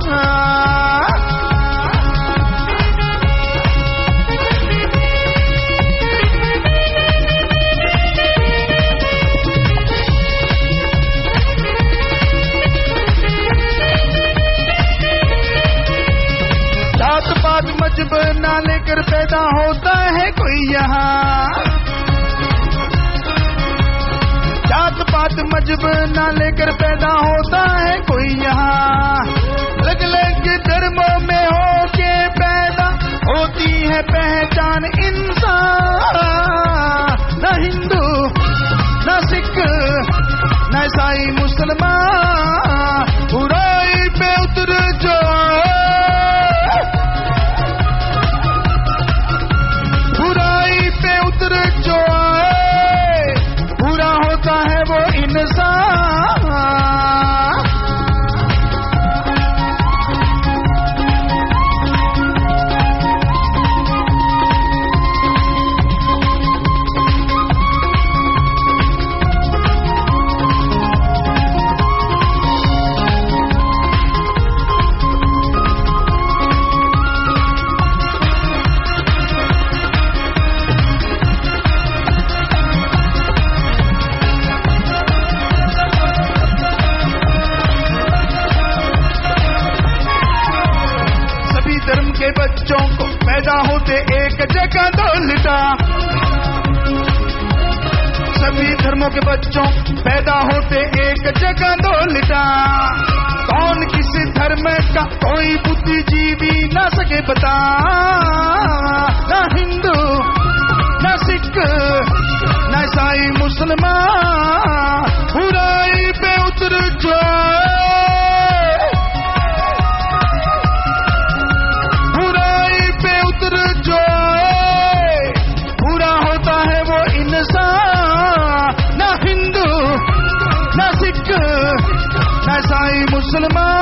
पैदा होता है कोई यहाँ, जात पात मजहब ना लेकर पैदा होता है कोई यहाँ। अलग अलग धर्मों में होके पैदा होती है पहचान इंसान, न हिंदू न सिख न ईसाई मुसलमान, बुराई पे उतर जाए, बुराई पे उतर जाए, बुरा होता है वो इंसान। धर्म के बच्चों को पैदा होते एक जगह दो लिटा, सभी धर्मों के बच्चों पैदा होते एक जगह दो लिटा। कौन किस धर्म का कोई बुद्धिजीवी ना सके बता, ना हिंदू ना सिख ना ईसाई मुसलमान, बुराई पे उतर जाए, पूरा होता है वो इंसान, न हिंदू न सिख न ईसाई मुसलमान।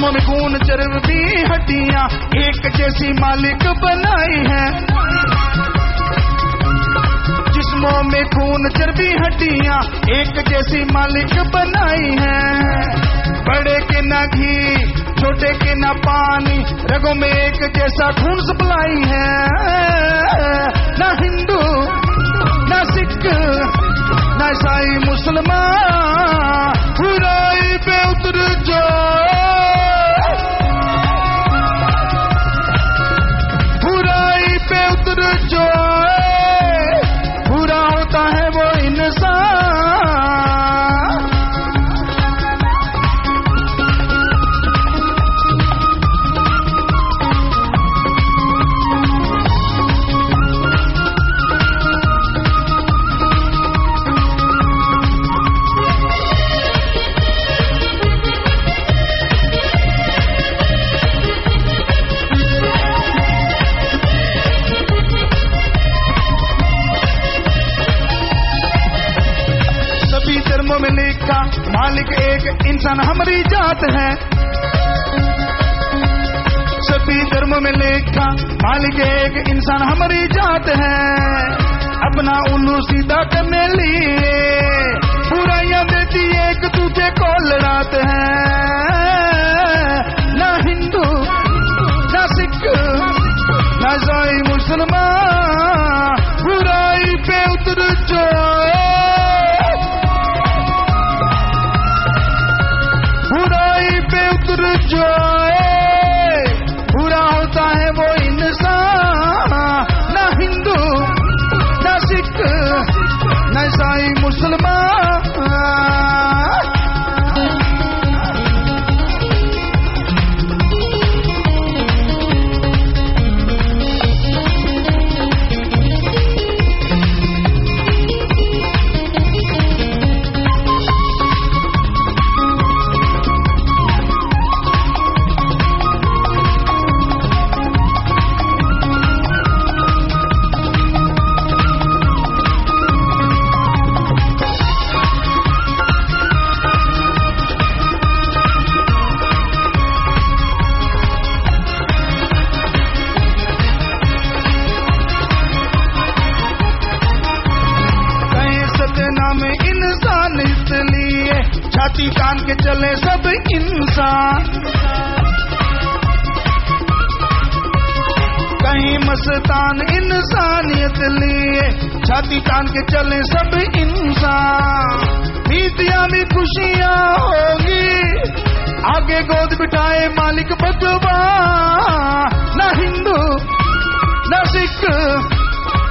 में खून चर्बी हड्डियां एक जैसी मालिक बनाई है, जिस्मों में खून चर्बी हड्डियां एक जैसी मालिक बनाई है। बड़े के ना घी छोटे के ना पानी, रगों में एक जैसा खून सप्लाई है, ना हिंदू ना सिख ना ईसाई मुसलमान, बुराई पे उतर जाए, पे उतर जाए, बुरा होता है वो इंसान। धर्मों में लिखा मालिक एक इंसान हमारी जात है, सभी धर्मों में लिखा मालिक एक इंसान हमारी जात है। अपना उल्लू सीधा करने लिए बुराइयां देती एक दूसरे को लड़ाते हैं, ना हिंदू ना सिख ना ईसाई मुसलमान, बुराई पे उतर जाए, बुराई पे उतर जाए, बुरा होता है वो इंसान, ना हिंदू ना सिख ना ईसाई मुसलमान। तान के चले सब इंसान, कहीं मस्तान इंसानियत लिए छाती तान के चले सब इंसान। नीतियां भी खुशियां होगी, आगे गोद बिठाए मालिक भगवान। न हिंदू न सिख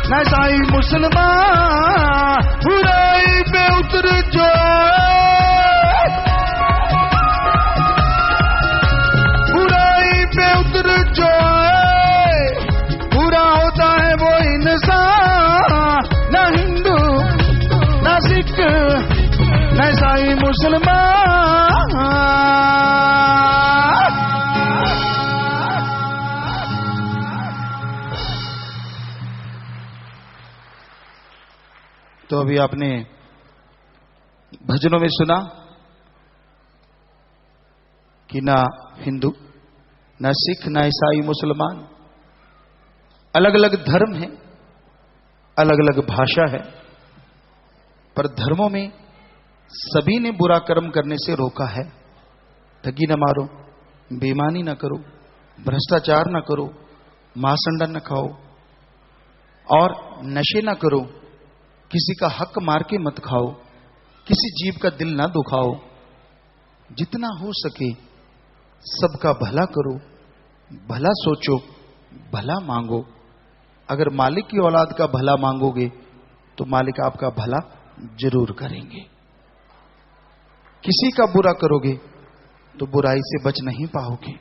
न ईसाई मुसलमान, बुराई पे उतर जाए, बुराई पे उतर जाए, बुरा होता है वो इंसान। न हिंदू न सिख न ईसाई मुसलमान। तो अभी आपने भजनों में सुना कि ना हिंदू ना सिख ना ईसाई मुसलमान, अलग अलग धर्म है, अलग अलग भाषा है, पर धर्मों में सभी ने बुरा कर्म करने से रोका है। ठगी न मारो, बेईमानी न करो, भ्रष्टाचार न करो, मांसंडा न खाओ और नशे न करो, किसी का हक मार के मत खाओ, किसी जीव का दिल ना दुखाओ, जितना हो सके सबका भला करो, भला सोचो, भला मांगो। अगर मालिक की औलाद का भला मांगोगे तो मालिक आपका भला जरूर करेंगे। किसी का बुरा करोगे तो बुराई से बच नहीं पाओगे।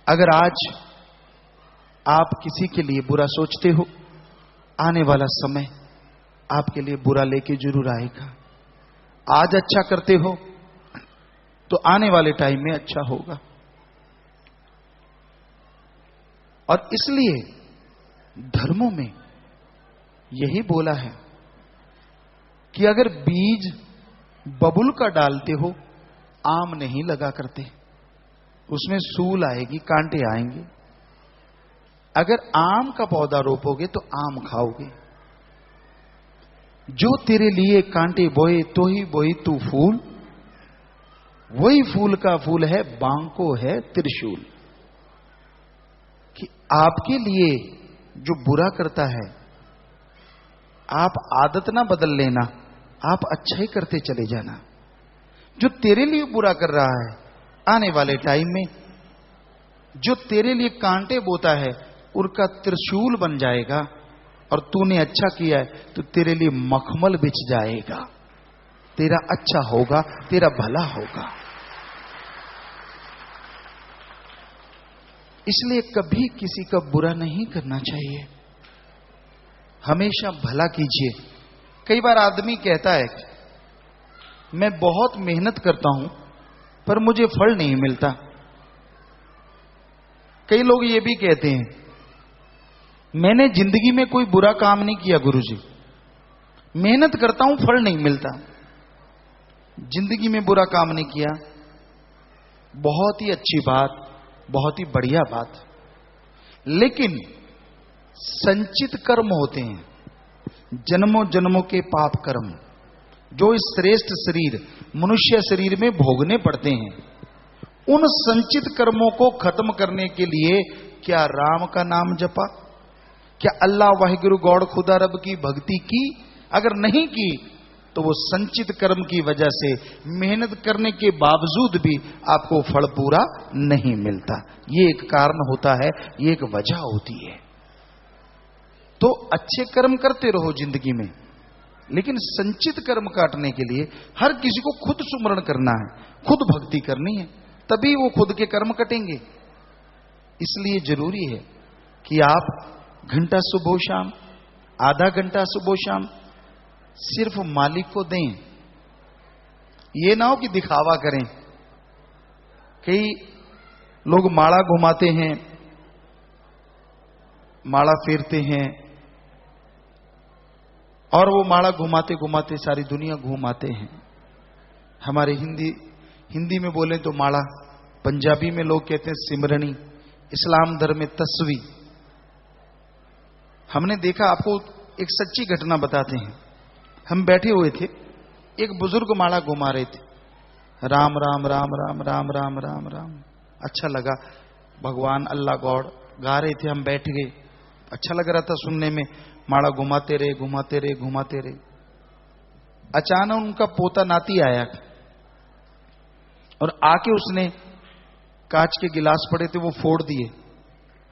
अगर आज आप किसी के लिए बुरा सोचते हो, आने वाला समय आपके लिए बुरा लेके जरूर आएगा। आज अच्छा करते हो तो आने वाले टाइम में अच्छा होगा। और इसलिए धर्मों में यही बोला है कि अगर बीज बबुल का डालते हो, आम नहीं लगा करते, उसमें सूल आएगी, कांटे आएंगे। अगर आम का पौधा रोपोगे तो आम खाओगे। जो तेरे लिए कांटे बोए तो ही बोई तू फूल, वही फूल का फूल है, बांको है त्रिशूल। कि आपके लिए जो बुरा करता है, आप आदत ना बदल लेना, आप अच्छा ही करते चले जाना। जो तेरे लिए बुरा कर रहा है, आने वाले टाइम में जो तेरे लिए कांटे बोता है उनका त्रिशूल बन जाएगा, और तूने अच्छा किया है तो तेरे लिए मखमल बिछ जाएगा। तेरा अच्छा होगा, तेरा भला होगा। इसलिए कभी किसी का बुरा नहीं करना चाहिए, हमेशा भला कीजिए। कई बार आदमी कहता है मैं बहुत मेहनत करता हूं पर मुझे फल नहीं मिलता। कई लोग ये भी कहते हैं मैंने जिंदगी में कोई बुरा काम नहीं किया गुरुजी, मेहनत करता हूं फल नहीं मिलता। जिंदगी में बुरा काम नहीं किया, बहुत ही अच्छी बात, बहुत ही बढ़िया बात। लेकिन संचित कर्म होते हैं, जन्मों जन्मों के पाप कर्म, जो इस श्रेष्ठ शरीर मनुष्य शरीर में भोगने पड़ते हैं। उन संचित कर्मों को खत्म करने के लिए क्या राम का नाम जपा, क्या अल्लाह वाहिगुरु गौड़ खुदा रब की भक्ति की? अगर नहीं की तो वो संचित कर्म की वजह से मेहनत करने के बावजूद भी आपको फल पूरा नहीं मिलता। ये एक कारण होता है, ये एक वजह होती है। तो अच्छे कर्म करते रहो जिंदगी में, लेकिन संचित कर्म काटने के लिए हर किसी को खुद सुमरण करना है, खुद भक्ति करनी है, तभी वो खुद के कर्म कटेंगे। इसलिए जरूरी है कि आप घंटा सुबह शाम, आधा घंटा सुबह शाम सिर्फ मालिक को दें। ये ना हो कि दिखावा करें। कई लोग माला घुमाते हैं, माला फेरते हैं, और वो माला घुमाते घुमाते सारी दुनिया घूम आते हैं। हमारे हिंदी में बोले तो माला, पंजाबी में लोग कहते हैं सिमरनी, इस्लाम धर्म में तस्वी। हमने देखा, आपको एक सच्ची घटना बताते हैं। हम बैठे हुए थे एक बुजुर्ग माला घुमा रहे थे, राम राम राम राम राम राम राम राम। अच्छा लगा, भगवान अल्लाह गॉड गा रहे थे, हम बैठ गए, अच्छा लग रहा था सुनने में। माला घुमाते रहे घुमाते रहे घुमाते रहे। अचानक उनका पोता नाती आया और आके उसने कांच के गिलास पड़े थे वो फोड़ दिए,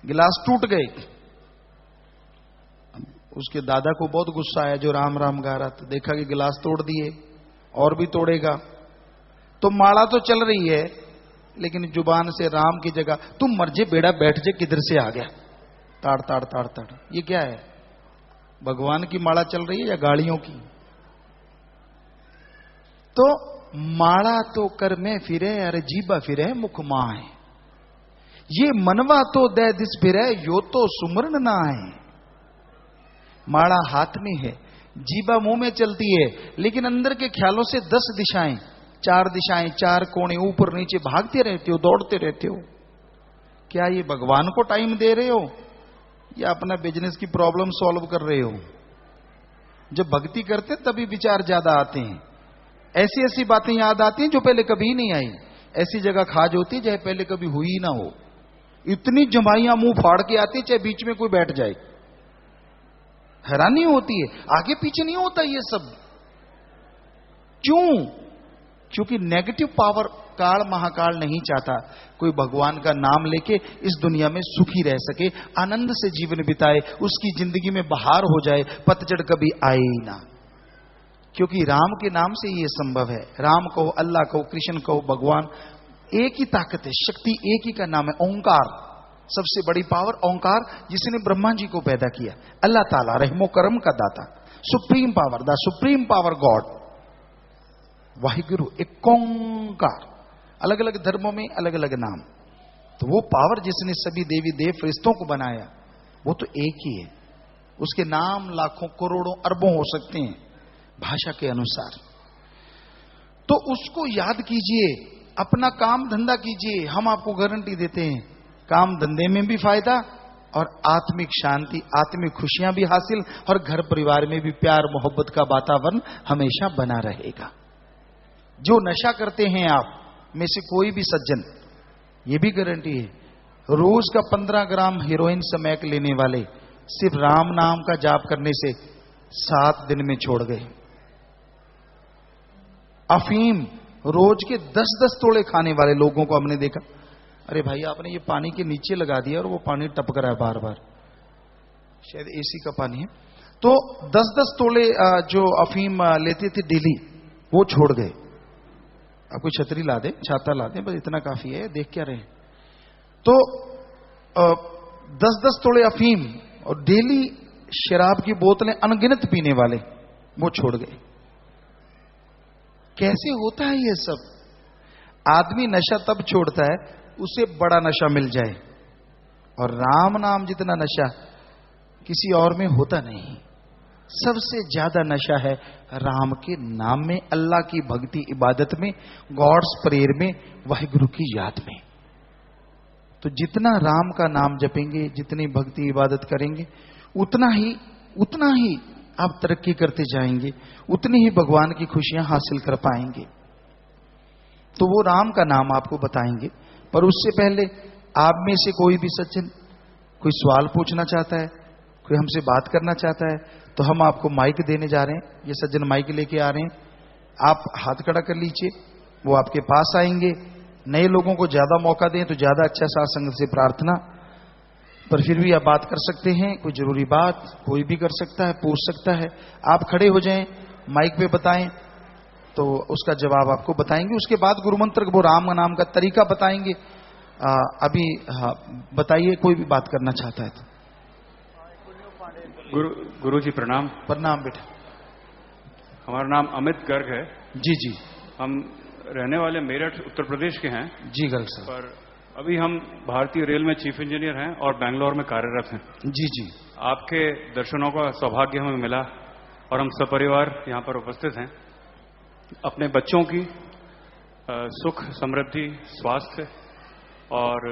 गिलास टूट गए। उसके दादा को बहुत गुस्सा आया जो राम राम गा रहा था, देखा कि गिलास तोड़ दिए और भी तोड़ेगा। तो माला तो चल रही है लेकिन जुबान से राम की जगह तुम मर्जे बेड़ा बैठ जे किधर से आ गया, ताड़ ताड़ ताड़ ताड़। ये क्या है? भगवान की माला चल रही है या गाड़ियों की? तो माला तो कर में फिरे, अरे जीबा फिरे मुख माए, ये मनवा तो दे दिस फिरे, यो तो सुमरण ना है। माला हाथ में है, जीबा मुंह में चलती है, लेकिन अंदर के ख्यालों से 10 दिशाएं, 4 दिशाएं, 4 कोने ऊपर नीचे भागते रहते हो, दौड़ते रहते हो। क्या ये भगवान को टाइम दे रहे हो या अपना बिजनेस की प्रॉब्लम सॉल्व कर रहे हो? जब भक्ति करते तभी विचार ज्यादा आते हैं, ऐसी ऐसी बातें याद आती हैं जो पहले कभी नहीं आई, ऐसी जगह खाज होती है चाहे पहले कभी हुई ना हो। इतनी जमाइयां मुंह फाड़ के आती है चाहे बीच में कोई बैठ जाए, हैरानी होती है। आगे पीछे नहीं होता ये सब, क्यों? क्योंकि नेगेटिव पावर काल महाकाल नहीं चाहता कोई भगवान का नाम लेके इस दुनिया में सुखी रह सके, आनंद से जीवन बिताए, उसकी जिंदगी में बहार हो जाए, पतझड़ कभी आए ही ना। क्योंकि राम के नाम से ये संभव है। राम कहो, अल्लाह कहो, कृष्ण कहो, भगवान, एक ही ताकत है, शक्ति एक ही का नाम है, ओंकार। सबसे बड़ी पावर ओंकार, जिसने ब्रह्मा जी को पैदा किया। अल्लाह ताला रहमो करम का दाता, supreme power, the supreme power God Waheguru, एक ओंकार। अलग अलग धर्मों में अलग अलग नाम। तो वो पावर जिसने सभी देवी देव फरिश्तों को बनाया वो तो एक ही है। उसके नाम लाखों करोड़ों अरबों हो सकते हैं भाषा के अनुसार। तो उसको याद कीजिए, अपना काम धंधा कीजिए। हम आपको गारंटी देते हैं काम धंधे में भी फायदा और आत्मिक शांति, आत्मिक खुशियां भी हासिल, और घर परिवार में भी प्यार मोहब्बत का वातावरण हमेशा बना रहेगा। जो नशा करते हैं आप में से कोई भी सज्जन, ये भी गारंटी है, रोज का 15 ग्राम हीरोइन समैक लेने वाले सिर्फ राम नाम का जाप करने से 7 दिन में छोड़ गए। अफीम रोज के 10-10 तोड़े खाने वाले लोगों को हमने देखा, अरे भाई आपने ये पानी के नीचे लगा दिया और वो पानी टपक रहा है बार बार, शायद एसी का पानी है। तो 10-10 तोले जो अफीम लेते थे डेली, वो छोड़ गए। आपको छतरी ला दे, छाता ला दे, बस इतना काफी है, देख क्या रहे। तो 10-10 तोड़े अफीम और डेली शराब की बोतलें अनगिनत पीने वाले, वो छोड़ गए। कैसे होता है ये सब? आदमी नशा तब छोड़ता है उसे बड़ा नशा मिल जाए, और राम नाम जितना नशा किसी और में होता नहीं। सबसे ज्यादा नशा है राम के नाम में, अल्लाह की भक्ति इबादत में, गॉड्स प्रेयर में, वाहिगुरु की याद में। तो जितना राम का नाम जपेंगे, जितनी भक्ति इबादत करेंगे, उतना ही आप तरक्की करते जाएंगे, उतनी ही भगवान की खुशियां हासिल कर पाएंगे। तो वो राम का नाम आपको बताएंगे, पर उससे पहले आप में से कोई भी सज्जन कोई सवाल पूछना चाहता है, कोई हमसे बात करना चाहता है, तो हम आपको माइक देने जा रहे हैं। ये सज्जन माइक लेके आ रहे हैं, आप हाथ खड़ा कर लीजिए, वो आपके पास आएंगे। नए लोगों को ज्यादा मौका दें तो ज्यादा अच्छा, साथ संगत से प्रार्थना, पर फिर भी आप बात कर सकते हैं। कोई जरूरी बात कोई भी कर सकता है, पूछ सकता है। आप खड़े हो जाएं, माइक पे बताएं तो उसका जवाब आपको बताएंगे। उसके बाद गुरुमंत्र वो राम नाम का तरीका बताएंगे। अभी बताइए, कोई भी बात करना चाहता है तो। गुरु जी प्रणाम। प्रणाम बेटा। हमारा नाम अमित गर्ग है। जी जी। हम रहने वाले मेरठ उत्तर प्रदेश के हैं। जी गर्ग सर। पर अभी हम भारतीय रेल में चीफ इंजीनियर हैं और बेंगलोर में कार्यरत हैं। जी जी। आपके दर्शनों का सौभाग्य हमें मिला और हम सपरिवार यहाँ पर उपस्थित हैं। अपने बच्चों की सुख, समृद्धि, स्वास्थ्य और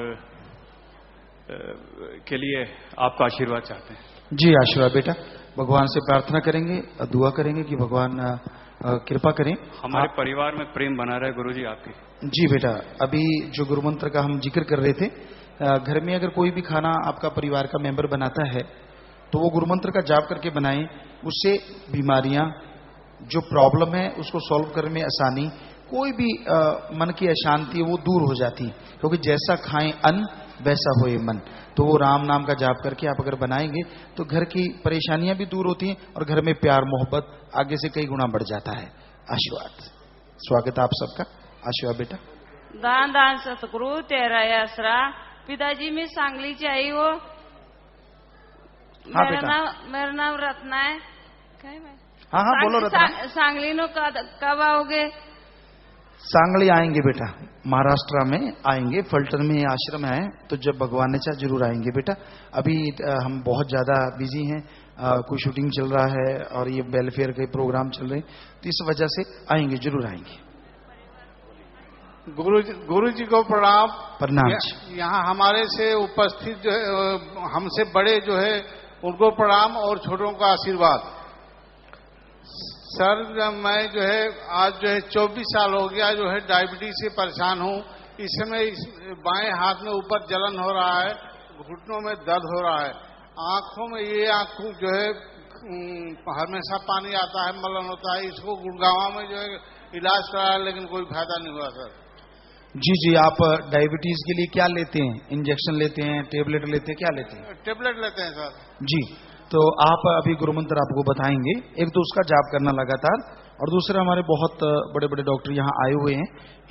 के लिए आपका आशीर्वाद चाहते हैं। जी आशीर्वाद बेटा, भगवान से प्रार्थना करेंगे, दुआ करेंगे कि भगवान कृपा करें। हमारे परिवार में प्रेम बना रहे गुरुजी आपकी। जी बेटा, अभी जो गुरु मंत्र का हम जिक्र कर रहे थे, घर में अगर कोई भी खाना आपका परिवार का मेंबर बनाता है तो वो गुरु मंत्र का जाप करके बनाएं। उससे बीमारियां, जो प्रॉब्लम है उसको सॉल्व करने में आसानी, कोई भी मन की अशांति वो दूर हो जाती है, क्योंकि जैसा खाएं अन्न वैसा होए मन। तो वो राम नाम का जाप करके आप अगर बनाएंगे तो घर की परेशानियां भी दूर होती हैं और घर में प्यार मोहब्बत आगे से कई गुना बढ़ जाता है। आशीर्वाद। स्वागत आप सबका। आशीर्वाद बेटा। दान दान सतगुरु तेरा आसरा। पिताजी मैं सांगली से आई हूँ। हाँ बेटा। मेरा नाम रत्ना है। हाँ हाँ बोलो रत्ना। सांगली नो कब आओगे? सांगली आएंगे बेटा, महाराष्ट्र में आएंगे, फल्टन में आश्रम है, तो जब भगवान ने चाहा जरूर आएंगे बेटा। अभी हम बहुत ज्यादा बिजी हैं, कोई शूटिंग चल रहा है और ये वेलफेयर के प्रोग्राम चल रहे हैं, तो इस वजह से आएंगे, जरूर आएंगे। गुरु जी को प्रणाम। प्रणाम। यहाँ हमारे से उपस्थित जो है, हमसे बड़े जो है उनको प्रणाम और छोटों का आशीर्वाद। सर मैं जो है आज जो है 24 साल हो गया जो है डायबिटीज से परेशान हूँ। इस समय बाएं हाथ में ऊपर जलन हो रहा है, घुटनों में दर्द हो रहा है, आंखों में ये आंखों जो है हमेशा पानी आता है, मलन होता है। इसको गुड़गांव में जो है इलाज कराया लेकिन कोई फायदा नहीं हुआ सर। जी जी, आप डायबिटीज के लिए क्या लेते हैं? इंजेक्शन लेते हैं, टेबलेट लेते हैं, क्या लेते हैं? टेबलेट लेते हैं सर। जी, तो आप अभी गुरु मंत्र आपको बताएंगे। एक तो उसका जाप करना लगातार, और दूसरा हमारे बहुत बड़े बड़े डॉक्टर यहाँ आए हुए हैं,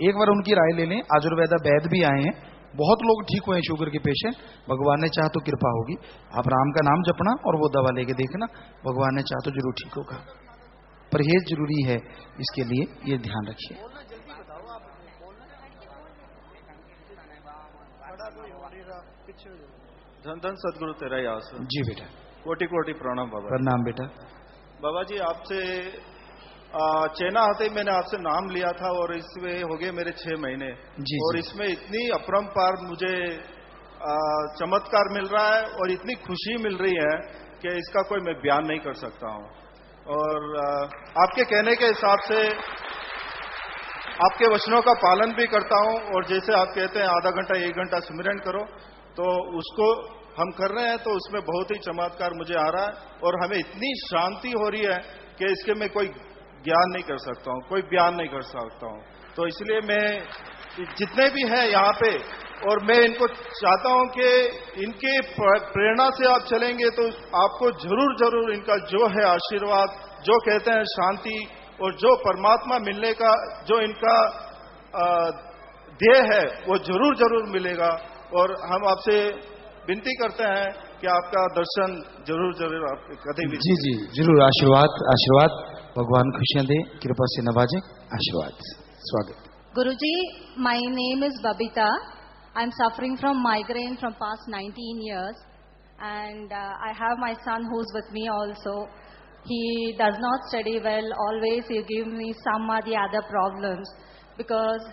एक बार उनकी राय ले लें। आयुर्वेदा वैद्य भी आए हैं, बहुत लोग ठीक हुए हैं शुगर के पेशेंट। भगवान ने चाहा तो कृपा होगी। आप राम का नाम जपना और वो दवा लेके देखना, भगवान ने चाहा तो जरूर ठीक होगा। परहेज जरूरी है, इसके लिए ये ध्यान रखिए। धन धन सदगुरु तेरा यास। जी बेटा। कोटि कोटि प्रणाम बाबा। प्रणाम बेटा। बाबा जी आपसे चेना आते ही मैंने आपसे नाम लिया था और इसमें हो गए मेरे 6 महीने। जी, और जी। इसमें इतनी अपरंपार मुझे चमत्कार मिल रहा है और इतनी खुशी मिल रही है कि इसका कोई मैं बयान नहीं कर सकता हूँ। और आपके कहने के हिसाब से आपके वचनों का पालन भी करता हूँ। और जैसे आप कहते हैं आधा घंटा 1 घंटा सुमिरन करो, तो उसको हम कर रहे हैं, तो उसमें बहुत ही चमत्कार मुझे आ रहा है और हमें इतनी शांति हो रही है कि इसके मैं कोई ज्ञान नहीं कर सकता हूँ, कोई बयान नहीं कर सकता हूँ। तो इसलिए मैं जितने भी हैं यहाँ पे, और मैं इनको चाहता हूँ कि इनके प्रेरणा से आप चलेंगे तो आपको जरूर जरूर इनका जो है आशीर्वाद, जो कहते हैं शांति, और जो परमात्मा मिलने का जो इनका ध्येय है वो जरूर जरूर मिलेगा। और हम आपसे विनती करते हैं कि आपका दर्शन जरूर जरूर आप कभी भी। जी जी जरूर। आशीर्वाद आशीर्वाद। भगवान खुशियां दे, कृपा से नवाजे। आशीर्वाद। स्वागत। Guruji, my name is Babita. I'm suffering from migraine from past 19 years, and I have my son who's with me also. He does not study well. Always he gives me some or the other problems because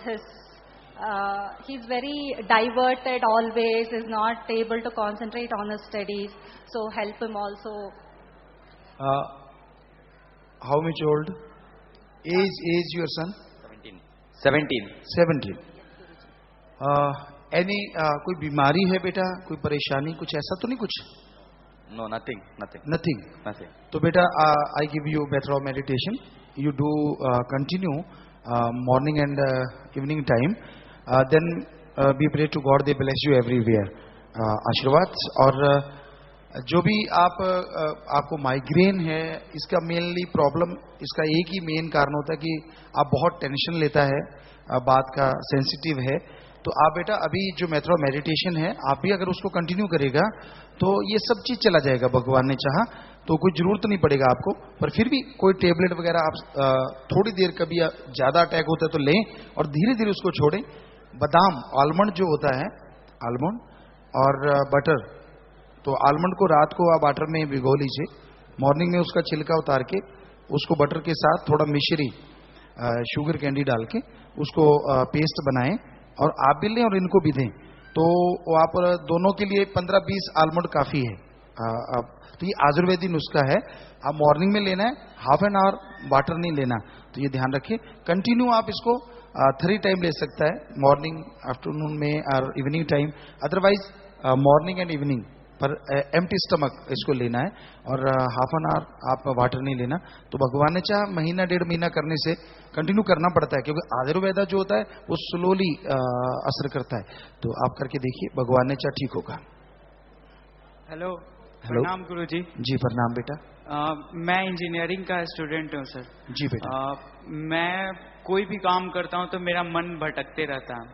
he's very diverted always, is not able to concentrate on his studies. So help him also. How much old? Age your son? 17. Any कोई बीमारी है बेटा, कोई परेशानी, कुछ ऐसा तो नहीं? कुछ No, nothing. तो बेटा I give you better of meditation. You do continue morning and evening time. Then we pray to God, they bless you everywhere. आशीर्वाद। और जो भी आपको माइग्रेन है, इसका मेनली प्रॉब्लम, इसका एक ही मेन कारण होता है कि आप बहुत टेंशन लेता है, बात का सेंसिटिव है। तो आप बेटा अभी जो मेथड ऑफ मेडिटेशन है, आप भी अगर उसको कंटिन्यू करेगा तो ये सब चीज चला जाएगा, भगवान ने चाहा तो कोई जरूरत नहीं पड़ेगा आपको। पर फिर भी कोई टेबलेट वगैरह आप थोड़ी देर कभी ज्यादा अटैक होता है तो लें और धीरे धीरे उसको छोड़ें। बादाम, आलमंड जो होता है, आलमंड और बटर, तो आलमंड को रात को आप वाटर में भिगो लीजिए, मॉर्निंग में उसका छिलका उतार के उसको बटर के साथ थोड़ा मिश्री, शुगर कैंडी डाल के उसको पेस्ट बनाएं और आप भी लें और इनको भी दें। तो आप दोनों के लिए 15-20 आलमंड काफी है, तो ये आयुर्वेदिक नुस्खा है, आप मॉर्निंग में लेना है, हाफ एन आवर वाटर नहीं लेना, तो ये ध्यान रखिए। कंटिन्यू आप इसको 3 टाइम ले सकता है, मॉर्निंग, आफ्टरनून में और evening time. Otherwise morning and evening पर एम्प्टी स्टमक इसको लेना है और हाफ एन आवर आप वाटर नहीं लेना। तो भगवान ने चाहा महीना 1.5 महीना करने से कंटिन्यू करना पड़ता है, क्योंकि आयुर्वेदा जो होता है वो स्लोली असर करता है। तो आप करके देखिए, भगवान ने चाहा ठीक होगा। हेलो, हेलो, प्रणाम गुरु जी। जी प्रणाम बेटा। मैं इंजीनियरिंग का स्टूडेंट हूँ सर। जी बेटा। मैं कोई भी काम करता हूँ तो मेरा मन भटकते रहता है,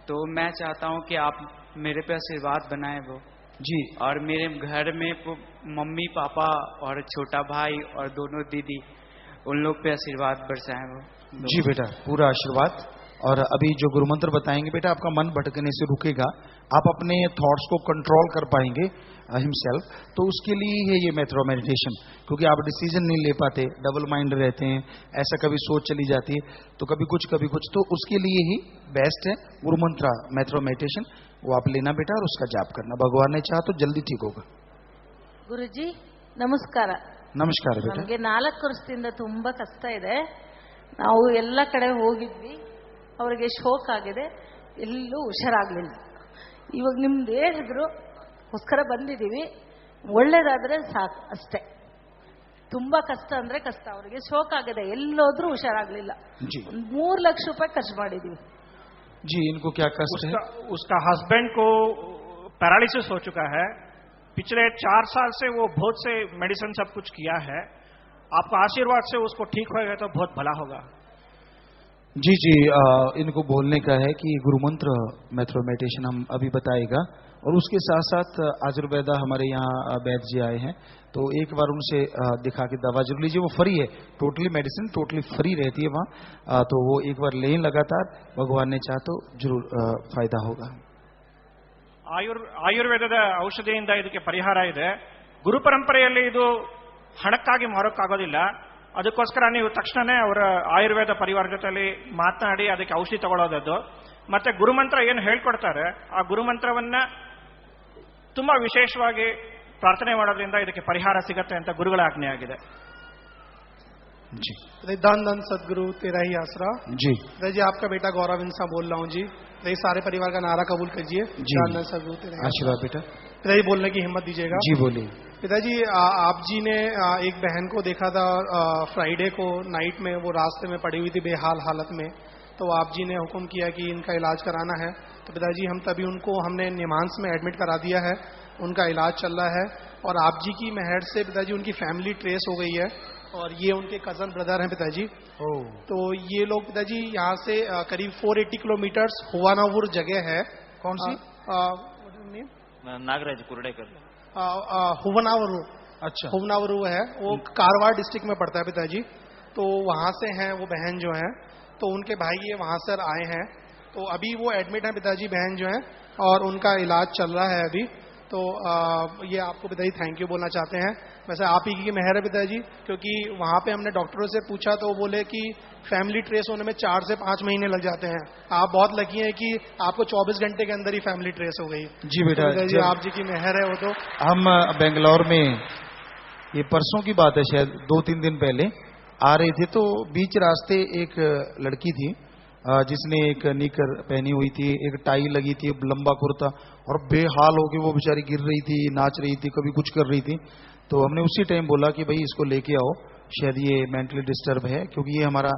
तो मैं चाहता हूँ कि आप मेरे पे आशीर्वाद बनाए वो जी। और मेरे घर में मम्मी पापा और छोटा भाई और दोनों दीदी, उन लोग पे आशीर्वाद बरसाएं वो। जी बेटा, पूरा आशीर्वाद। और अभी जो गुरु मंत्र बताएंगे बेटा, आपका मन भटकने से रुकेगा, आप अपने थॉट्स को कंट्रोल कर पाएंगे हिमसेल्फ। तो उसके लिए है ये मेथड ऑफ मेडिटेशन, क्योंकि आप डिसीजन नहीं ले पाते, डबल माइंड रहते हैं, ऐसा कभी सोच चली जाती है, तो कभी कुछ कभी कुछ। तो उसके लिए ही बेस्ट है गुरु मंत्र मेथड ऑफ मेडिटेशन, वो आप लेना बेटा और उसका जाप करना। भगवान ने चाहा तो जल्दी ठीक होगा। ಗುರುಜಿ ನಮಸ್ಕಾರ. ನಮಸ್ಕಾರ ಬೇಟ. ನಮಗೆ 4 ವರ್ಷದಿಂದ ತುಂಬಾ ಕಷ್ಟ ಇದೆ. ನಾವು ಎಲ್ಲ ಕಡೆ ಹೋಗಿದ್ವಿ, ಅವರಿಗೆ ಶೋಕ್ ಆಗಿದೆ, ಎಲ್ಲೂ ಹುಷಾರಾಗ್ಲಿಲ್ಲ. ಇವಾಗ ನಿಮ್ದು ಹೇಳಿದ್ರು ಗೋಸ್ಕರ ಬಂದಿದ್ದೀವಿ, ಒಳ್ಳೇದಾದ್ರೆ ಸಾಕು ಅಷ್ಟೇ. ತುಂಬಾ ಕಷ್ಟ ಅಂದ್ರೆ ಕಷ್ಟ, ಅವರಿಗೆ ಶೋಕ್ ಆಗಿದೆ, ಎಲ್ಲೋದ್ರೂ ಹುಷಾರಾಗ್ಲಿಲ್ಲ. 3 ಲಕ್ಷ ರೂಪಾಯಿ ಖರ್ಚು ಮಾಡಿದೀವಿ. जी, इनको क्या कष्ट है? उसका हस्बैंड को पैरालिसिस हो चुका है। पिछले 4 साल से वो बहुत से मेडिसिन सब कुछ किया है। आपका आशीर्वाद से उसको ठीक होगा तो बहुत भला होगा। जी जी, इनको बोलने का है कि गुरु मंत्र मेथड ऑफ मेडिटेशन हम अभी बताएगा, और उसके साथ साथ आयुर्वेदा हमारे यहाँ वैद्य जी आए हैं, तो एक बार उनसे दिखा के दवा जरूर लीजिए। वो फ्री है, टोटली मेडिसिन टोटली फ्री रहती है वहाँ, तो वो एक बार लें लगातार, भगवान ने चाहा तो जरूर फायदा होगा। ಆಯುರ್ವೇದದ ಔಷಧಿಯಿಂದ ಇದಕ್ಕೆ ಪರಿಹಾರ ಇದೆ. ಗುರು ಪರಂಪರೆಯಲ್ಲಿ ಇದು ಹಣಕ್ಕಾಗಿ ಮಾರೋಕ್ಕಾಗೋದಿಲ್ಲ. ಅದಕ್ಕೋಸ್ಕರ ನೀವು ತಕ್ಷಣನೇ ಅವರ ಆಯುರ್ವೇದ ಪರಿವಾರ ಜೊತೆಲಿ ಮಾತನಾಡಿ ಅದಕ್ಕೆ ಔಷಧಿ ತಗೊಳ್ಳೋದದ್ದು. ಮತ್ತೆ ಗುರುಮಂತ್ರ ಏನು ಹೇಳ್ಕೊಡ್ತಾರೆ, ಆ ಗುರುಮಂತ್ರವನ್ನ ತುಂಬಾ ವಿಶೇಷವಾಗಿ ಪ್ರಾರ್ಥನೆ ಮಾಡೋದ್ರಿಂದ ಇದಕ್ಕೆ ಪರಿಹಾರ ಸಿಗತ್ತೆ ಅಂತ ಗುರುಗಳ ಆಜ್ಞೆ ಆಗಿದೆ. जी, धन धन सदगुरु तेरा ही आसरा। जी जी, आपका बेटा गौरव इंसा बोल रहा हूँ जी। ये सारे परिवार का नारा कबूल कीजिए। धन धन सदगुरु तेरा ही आशीर्वाद बेटा। पिताजी बोलने की हिम्मत दीजिएगा। जी बोलिए। पिताजी, आप जी ने एक बहन को देखा था फ्राइडे को नाइट में, वो रास्ते में पड़ी हुई थी बेहाल हालत में, तो आप जी ने हुक्म किया कि इनका इलाज कराना है। तो पिताजी हम तभी उनको हमने निमांस में एडमिट करा दिया है, उनका इलाज चल रहा है। और आप जी की मेहर से पिताजी उनकी फैमिली ट्रेस हो गई है, और ये उनके कजन ब्रदर हैं पिताजी। तो ये लोग पिताजी यहाँ से करीब 480 किलोमीटर्स हुवानावुर जगह है। कौन सी? नागराज कुर्डेकर। हुवनावुरु। अच्छा, हुवनावुरु है, वो कारवार डिस्ट्रिक्ट में पड़ता है पिताजी। तो वहाँ से हैं वो बहन जो हैं, तो उनके भाई ये वहाँ से आए हैं, तो अभी वो एडमिट हैं पिताजी, बहन जो हैं, और उनका इलाज चल रहा है अभी। तो ये आपको पिताजी थैंक यू बोलना चाहते हैं। वैसे आप ही की मेहर है पिताजी, क्योंकि वहाँ पे हमने डॉक्टरों से पूछा तो वो बोले कि फैमिली ट्रेस होने में 4 से 5 महीने लग जाते हैं। आप बहुत लकी हैं कि आपको 24 घंटे के अंदर ही फैमिली ट्रेस हो गई। जी बेटा, तो जी आप जी की मेहर है वो। तो हम बेंगलोर में, ये परसों की बात है शायद, 2-3 दिन पहले आ रहे थे, तो बीच रास्ते एक लड़की थी जिसने एक निकर पहनी हुई थी, एक टाई लगी थी, लंबा कुर्ता, और बेहाल होके वो बेचारी गिर रही थी, नाच रही थी, कभी कुछ कर रही थी। तो हमने उसी टाइम बोला कि भाई इसको लेके आओ, शायद ये मेंटली डिस्टर्ब है, क्योंकि ये हमारा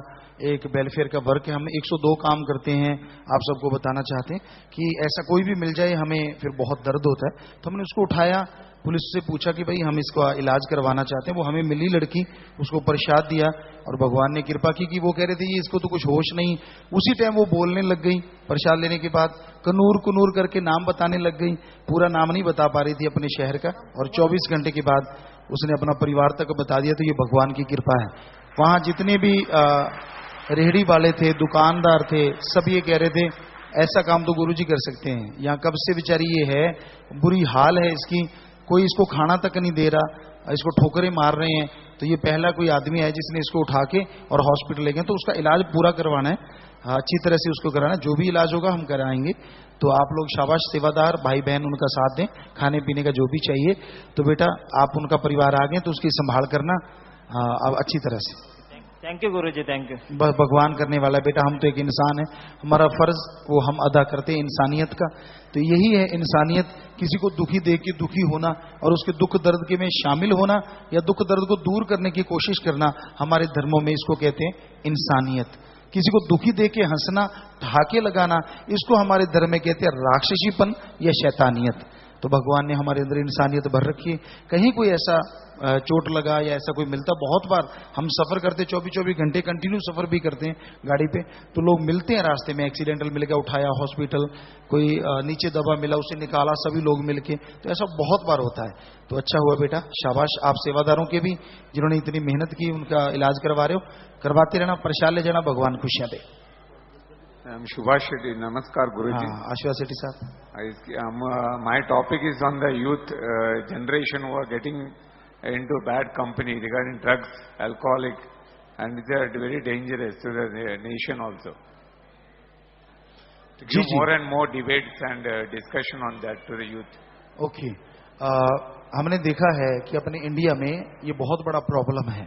एक वेलफेयर का वर्क है। हम 102 काम करते हैं, आप सबको बताना चाहते हैं कि ऐसा कोई भी मिल जाए हमें फिर बहुत दर्द होता है। तो हमने उसको उठाया, पुलिस से पूछा कि भाई हम इसका इलाज करवाना चाहते हैं। वो हमें मिली लड़की, उसको प्रसाद दिया, और भगवान ने कृपा की कि वो कह रहे थे ये इसको तो कुछ होश नहीं। उसी टाइम वो बोलने लग गई, प्रसाद लेने के बाद कनूर कुनूर करके नाम बताने लग गई, पूरा नाम नहीं बता पा रही थी अपने शहर का, और 24 घंटे के बाद उसने अपना परिवार तक बता दिया। तो ये भगवान की कृपा है। वहां जितने भी रेहड़ी वाले थे, दुकानदार थे, सब ये कह रहे थे ऐसा काम तो गुरुजी कर सकते हैं। यहाँ कब से बेचारी ये है, बुरी हाल है इसकी, कोई इसको खाना तक नहीं दे रहा, इसको ठोकरें मार रहे हैं। तो ये पहला कोई आदमी है जिसने इसको उठा के और हॉस्पिटल ले गए, तो उसका इलाज पूरा करवाना है। अच्छी तरह से उसको कराना, जो भी इलाज होगा हम कराएंगे। तो आप लोग शाबाश सेवादार भाई बहन उनका साथ दें, खाने पीने का जो भी चाहिए। तो बेटा आप उनका परिवार आ गए तो उसकी संभाल करना अब अच्छी तरह से। Thank you Guruji, thank you. भगवान करने वाला बेटा, हम तो एक इंसान है, हमारा फर्ज वो हम अदा करते हैं इंसानियत का। तो यही है इंसानियत, किसी को दुखी देख के दुखी होना और उसके दुख दर्द के में शामिल होना या दुख दर्द को दूर करने की कोशिश करना, हमारे धर्मों में इसको कहते हैं इंसानियत। किसी को दुखी देख के हंसना, ठहाके लगाना, इसको हमारे धर्म में कहते हैं राक्षसीपन या शैतानियत। तो भगवान ने हमारे अंदर इंसानियत भर रखी है। कहीं कोई ऐसा चोट लगा या ऐसा कोई मिलता, बहुत बार हम सफर करते 24-24 घंटे कंटिन्यू सफर भी करते हैं गाड़ी पे, तो लोग मिलते हैं रास्ते में, एक्सीडेंटल मिल गया, उठाया हॉस्पिटल, कोई नीचे दबा मिला उसे निकाला, सभी लोग मिलके, तो ऐसा बहुत बार होता है। तो अच्छा हुआ बेटा, शाबाश आप सेवादारों के भी जिन्होंने इतनी मेहनत की, उनका इलाज करवा रहे हो, करवाते रहना, परेशान ले जाना, भगवान खुशियां दे। Subhash Shetty, Namaskar Guruji. Ashwa Shetty sir. My topic is on the youth generation who are getting into bad company regarding drugs, alcoholic, and they are very dangerous to the nation also. To give more and more debates and discussion on that to the youth. Okay. हमने देखा है कि अपने India में ये बहुत बड़ा problem है,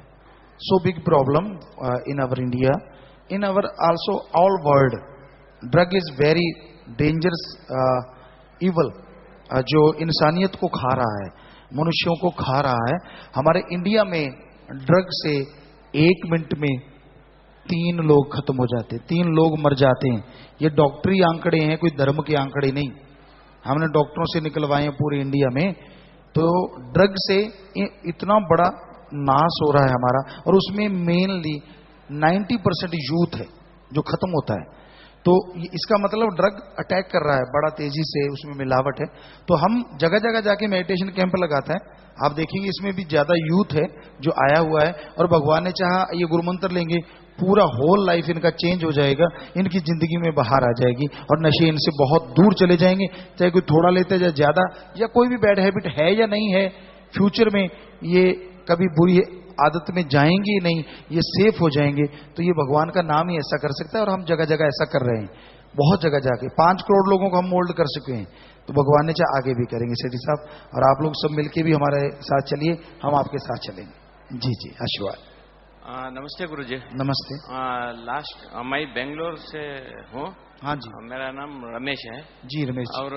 so big problem in our India. In our also all world, drug is very dangerous evil, जो इंसानियत को खा रहा है, मनुष्यों को खा रहा है। हमारे इंडिया में ड्रग से 1 मिनट में 3 लोग खत्म हो जाते हैं, 3 लोग मर जाते हैं। ये डॉक्टरी आंकड़े हैं, कोई धर्म के आंकड़े नहीं, हमने डॉक्टरों से निकलवाए हैं पूरे इंडिया में। तो ड्रग से इतना बड़ा नाश हो रहा है हमारा, और उसमें मेनली 90% यूथ है जो खत्म होता है। तो इसका मतलब ड्रग अटैक कर रहा है बड़ा तेजी से, उसमें मिलावट है। तो हम जगह जगह जाके मेडिटेशन कैंप लगाता है, आप देखेंगे इसमें भी ज्यादा यूथ है जो आया हुआ है, और भगवान ने चाहा ये गुरुमंत्र लेंगे, पूरा होल लाइफ इनका चेंज हो जाएगा, इनकी जिंदगी में बाहर आ जाएगी और नशे इनसे बहुत दूर चले जाएंगे। चाहे कोई थोड़ा लेते है या ज्यादा, या कोई भी बैड हैबिट है या नहीं है, फ्यूचर में ये कभी बुरी आदत में जाएंगे नहीं, ये सेफ हो जाएंगे। तो ये भगवान का नाम ही ऐसा कर सकता है, और हम जगह जगह ऐसा कर रहे हैं, बहुत जगह जाके 5 करोड़ लोगों को हम मोल्ड कर चुके हैं। तो भगवान ने चाहे आगे भी करेंगे सेठी साहब, और आप लोग सब मिलके भी हमारे साथ चलिए, हम आपके साथ चलेंगे। जी जी, आशीर्वाद। नमस्ते गुरुजी। नमस्ते। मैं बेंगलोर से हूँ। हाँ जी। मेरा नाम रमेश है। जी रमेश। और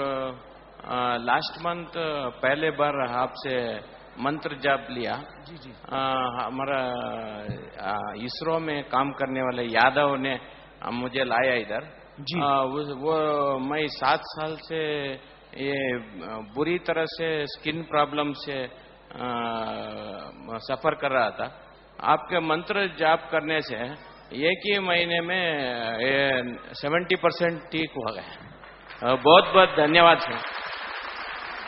लास्ट मंथ पहले बार आपसे मंत्र जाप लिया। जी जी। हमारा इसरो में काम करने वाले यादव ने मुझे लाया इधर जी। वो मैं 7 साल से ये बुरी तरह से स्किन प्रॉब्लम से सफर कर रहा था। आपके मंत्र जाप करने से 1 ही महीने में 70% ठीक हो गए। बहुत बहुत धन्यवाद सर,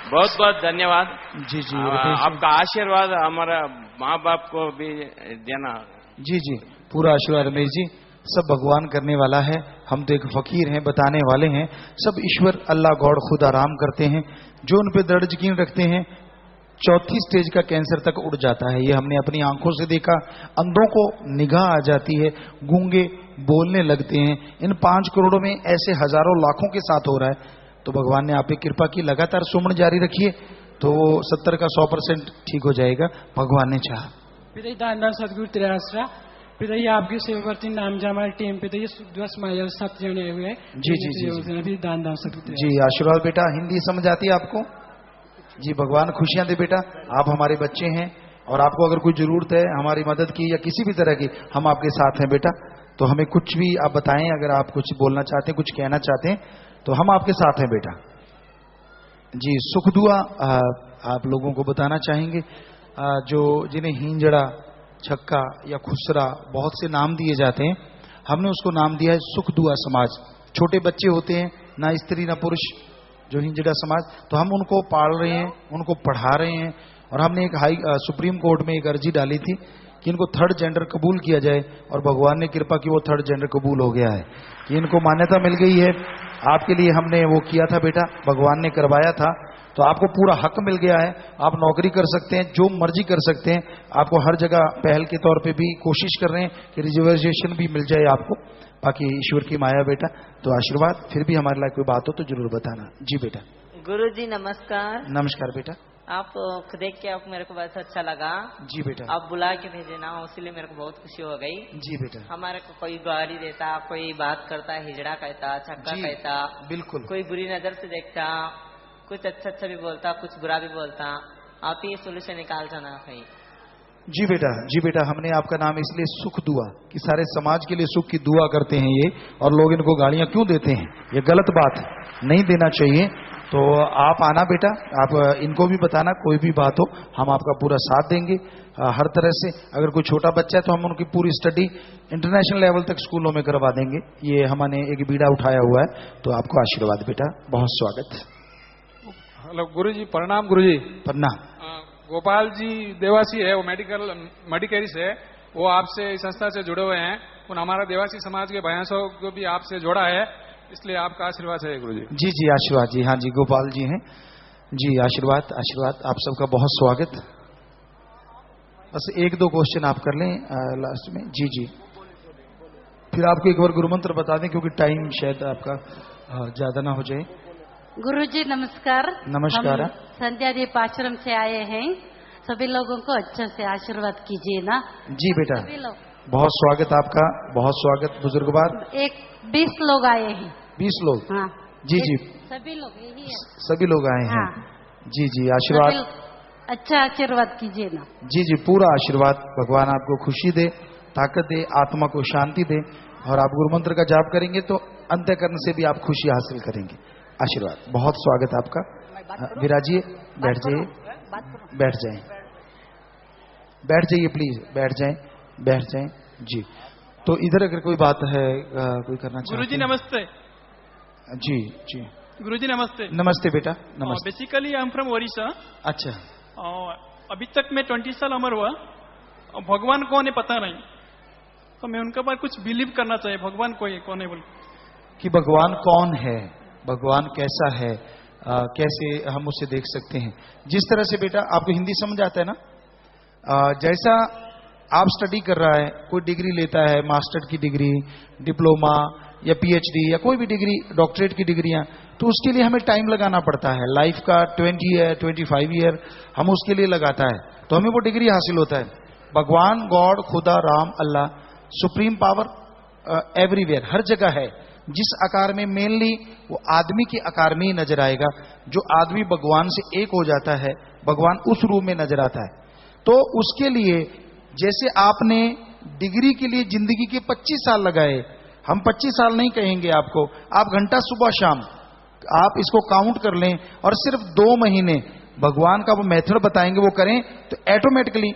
बहुत बहुत धन्यवाद। जी जी। आपका आशीर्वाद हमारा माँ बाप को भी देना। जी जी, पूरा आशीर्वाद रमेश जी, सब भगवान करने वाला है, हम तो एक फकीर हैं, बताने वाले हैं। सब ईश्वर अल्लाह गॉड खुद आराम करते हैं, जो उन पे दृढ़ यकीन रखते हैं 4थी स्टेज का कैंसर तक उड़ जाता है। ये हमने अपनी आंखों से देखा, अंधों को निगाह आ जाती है, गूंगे बोलने लगते हैं। इन 5 करोड़ों में ऐसे हजारों लाखों के साथ हो रहा है। तो भगवान ने आप पे कृपा की, लगातार सुमन जारी रखिए, तो 70 का 100% ठीक हो जाएगा, भगवान ने चाहा। पिताजी दान सदगुरु तिरासरा, पिताजी आपकी सेवावर्ती नाम जा हमारी टीम पिताजी 10 माइल 7 जने आए हुए हैं। जी जी जी दान सदगुरु जी, आशीर्वाद बेटा। हिंदी समझ आती है आपको? जी, भगवान खुशियां दे बेटा, आप हमारे बच्चे हैं, और आपको अगर कोई जरूरत है हमारी मदद की या किसी भी तरह की, हम आपके साथ हैं बेटा। तो हमें कुछ भी आप बताएं, अगर आप कुछ बोलना चाहते हैं, कुछ कहना चाहते हैं, तो हम आपके साथ हैं बेटा। जी, सुख दुआ आप लोगों को बताना चाहेंगे, जो जिन्हें हींजड़ा, छक्का या खुसरा बहुत से नाम दिए जाते हैं, हमने उसको नाम दिया है सुख दुआ समाज। छोटे बच्चे होते हैं, ना स्त्री ना पुरुष, जो हिंजड़ा समाज, तो हम उनको पाल रहे हैं, उनको पढ़ा रहे हैं। और हमने एक सुप्रीम कोर्ट में एक अर्जी डाली थी कि इनको 3rd जेंडर कबूल किया जाए, और भगवान ने कृपा की वो 3rd जेंडर कबूल हो गया है, कि इनको मान्यता मिल गई है। आपके लिए हमने वो किया था बेटा, भगवान ने करवाया था, तो आपको पूरा हक मिल गया है। आप नौकरी कर सकते हैं, जो मर्जी कर सकते हैं। आपको हर जगह पहल के तौर पे भी कोशिश कर रहे हैं कि रिजर्वेशन भी मिल जाए आपको। बाकी ईश्वर की माया बेटा, तो आशीर्वाद। फिर भी हमारे लायक कोई बात हो तो जरूर बताना। जी बेटा। गुरुजी नमस्कार। नमस्कार बेटा। आप देख के आप मेरे को बहुत अच्छा लगा। जी बेटा। आप बुला के भेजे ना, इसलिए मेरे को बहुत खुशी हो गई। जी बेटा। हमारे को कोई गाली देता, कोई बात करता, हिजड़ा कहता, छक्का कहता, बिल्कुल कोई बुरी नजर से देखता, कुछ अच्छा भी बोलता, कुछ बुरा भी बोलता, आप ही सोल्यूशन निकाल जाना भाई। जी बेटा, जी बेटा, हमने आपका नाम इसलिए सुख दुआ कि सारे समाज के लिए सुख की दुआ करते हैं ये, और लोग इनको गालियां क्यों देते हैं, ये गलत बात है, नहीं देना चाहिए। तो आप आना बेटा, आप इनको भी बताना, कोई भी बात हो हम आपका पूरा साथ देंगे हर तरह से। अगर कोई छोटा बच्चा है तो हम उनकी पूरी स्टडी इंटरनेशनल लेवल तक स्कूलों में करवा देंगे। ये हमने एक बीड़ा उठाया हुआ है, तो आपको आशीर्वाद बेटा, बहुत स्वागत। हेलो गुरुजी, प्रणाम गुरुजी। प्रणाम। गोपाल जी देवासी है, वो मेडिकेरी से, वो आपसे इस संस्था से जुड़े हुए हैं, उन हमारा देवासी समाज के भैंसों को भी आपसे जोड़ा है, इसलिए आपका आशीर्वाद है गुरुजी। जी जी आशीर्वाद जी, हाँ जी गोपाल जी हैं जी, आशीर्वाद आशीर्वाद, आप सबका बहुत स्वागत। बस एक दो क्वेश्चन आप कर लें लास्ट में। जी जी, फिर आपको एक बार गुरु मंत्र बता दें क्योंकि टाइम शायद आपका ज्यादा ना हो जाए। गुरुजी नमस्कार। नमस्कार। हम संध्या दीप आश्रम से आए हैं, सभी लोगों को अच्छे से आशीर्वाद कीजिए ना। जी बेटा, सभी लोग बहुत स्वागत आपका, बहुत स्वागत बुजुर्गवार। 20 लोग आए हैं। 20 लोग? हाँ जी जी, सभी लोग यही है। सभी लोग आए हैं। जी जी, आशीर्वाद, अच्छा आशीर्वाद कीजिए ना। जी जी, पूरा आशीर्वाद, भगवान आपको खुशी दे, ताकत दे, आत्मा को शांति दे, और आप गुरु मंत्र का जाप करेंगे तो अंतःकरण से भी आप खुशी हासिल करेंगे। आशीर्वाद, बहुत स्वागत आपका। विराजिए, बैठ जाइए, बैठ जाएं, बैठ जाइए प्लीज, बैठ जाएं, बैठ जाएं। जी, तो इधर अगर कोई बात है, कोई करना चाहते हैं? गुरुजी नमस्ते। जी जी गुरुजी नमस्ते। नमस्ते बेटा, नमस्ते। Basically I am from Odisha. अच्छा। अभी तक मैं 20 साल उम्र हुआ, भगवान कौन है पता नहीं, तो मैं उनके बाद कुछ बिलीव करना चाहिए, भगवान कौन है बोल कि भगवान कौन है, भगवान कैसा है, कैसे हम उसे देख सकते हैं। जिस तरह से बेटा आपको हिंदी समझ आता है ना, जैसा आप स्टडी कर रहा है, कोई डिग्री लेता है, मास्टर की डिग्री, डिप्लोमा या पीएचडी या कोई भी डिग्री, डॉक्टरेट की डिग्रियां, तो उसके लिए हमें टाइम लगाना पड़ता है। लाइफ का 20 ईयर 25 ईयर हम उसके लिए लगाता है, तो हमें वो डिग्री हासिल होता है। भगवान, गॉड, खुदा, राम, अल्लाह, सुप्रीम पावर एवरीवेयर, हर जगह है। जिस आकार में मेनली वो आदमी के आकार में ही नजर आएगा। जो आदमी भगवान से एक हो जाता है, भगवान उस रूप में नजर आता है। तो उसके लिए जैसे आपने डिग्री के लिए जिंदगी के 25 साल लगाए, हम 25 साल नहीं कहेंगे आपको, आप घंटा सुबह शाम आप इसको काउंट कर लें, और सिर्फ 2 महीने भगवान का वो मेथड बताएंगे, वो करें तो ऑटोमेटिकली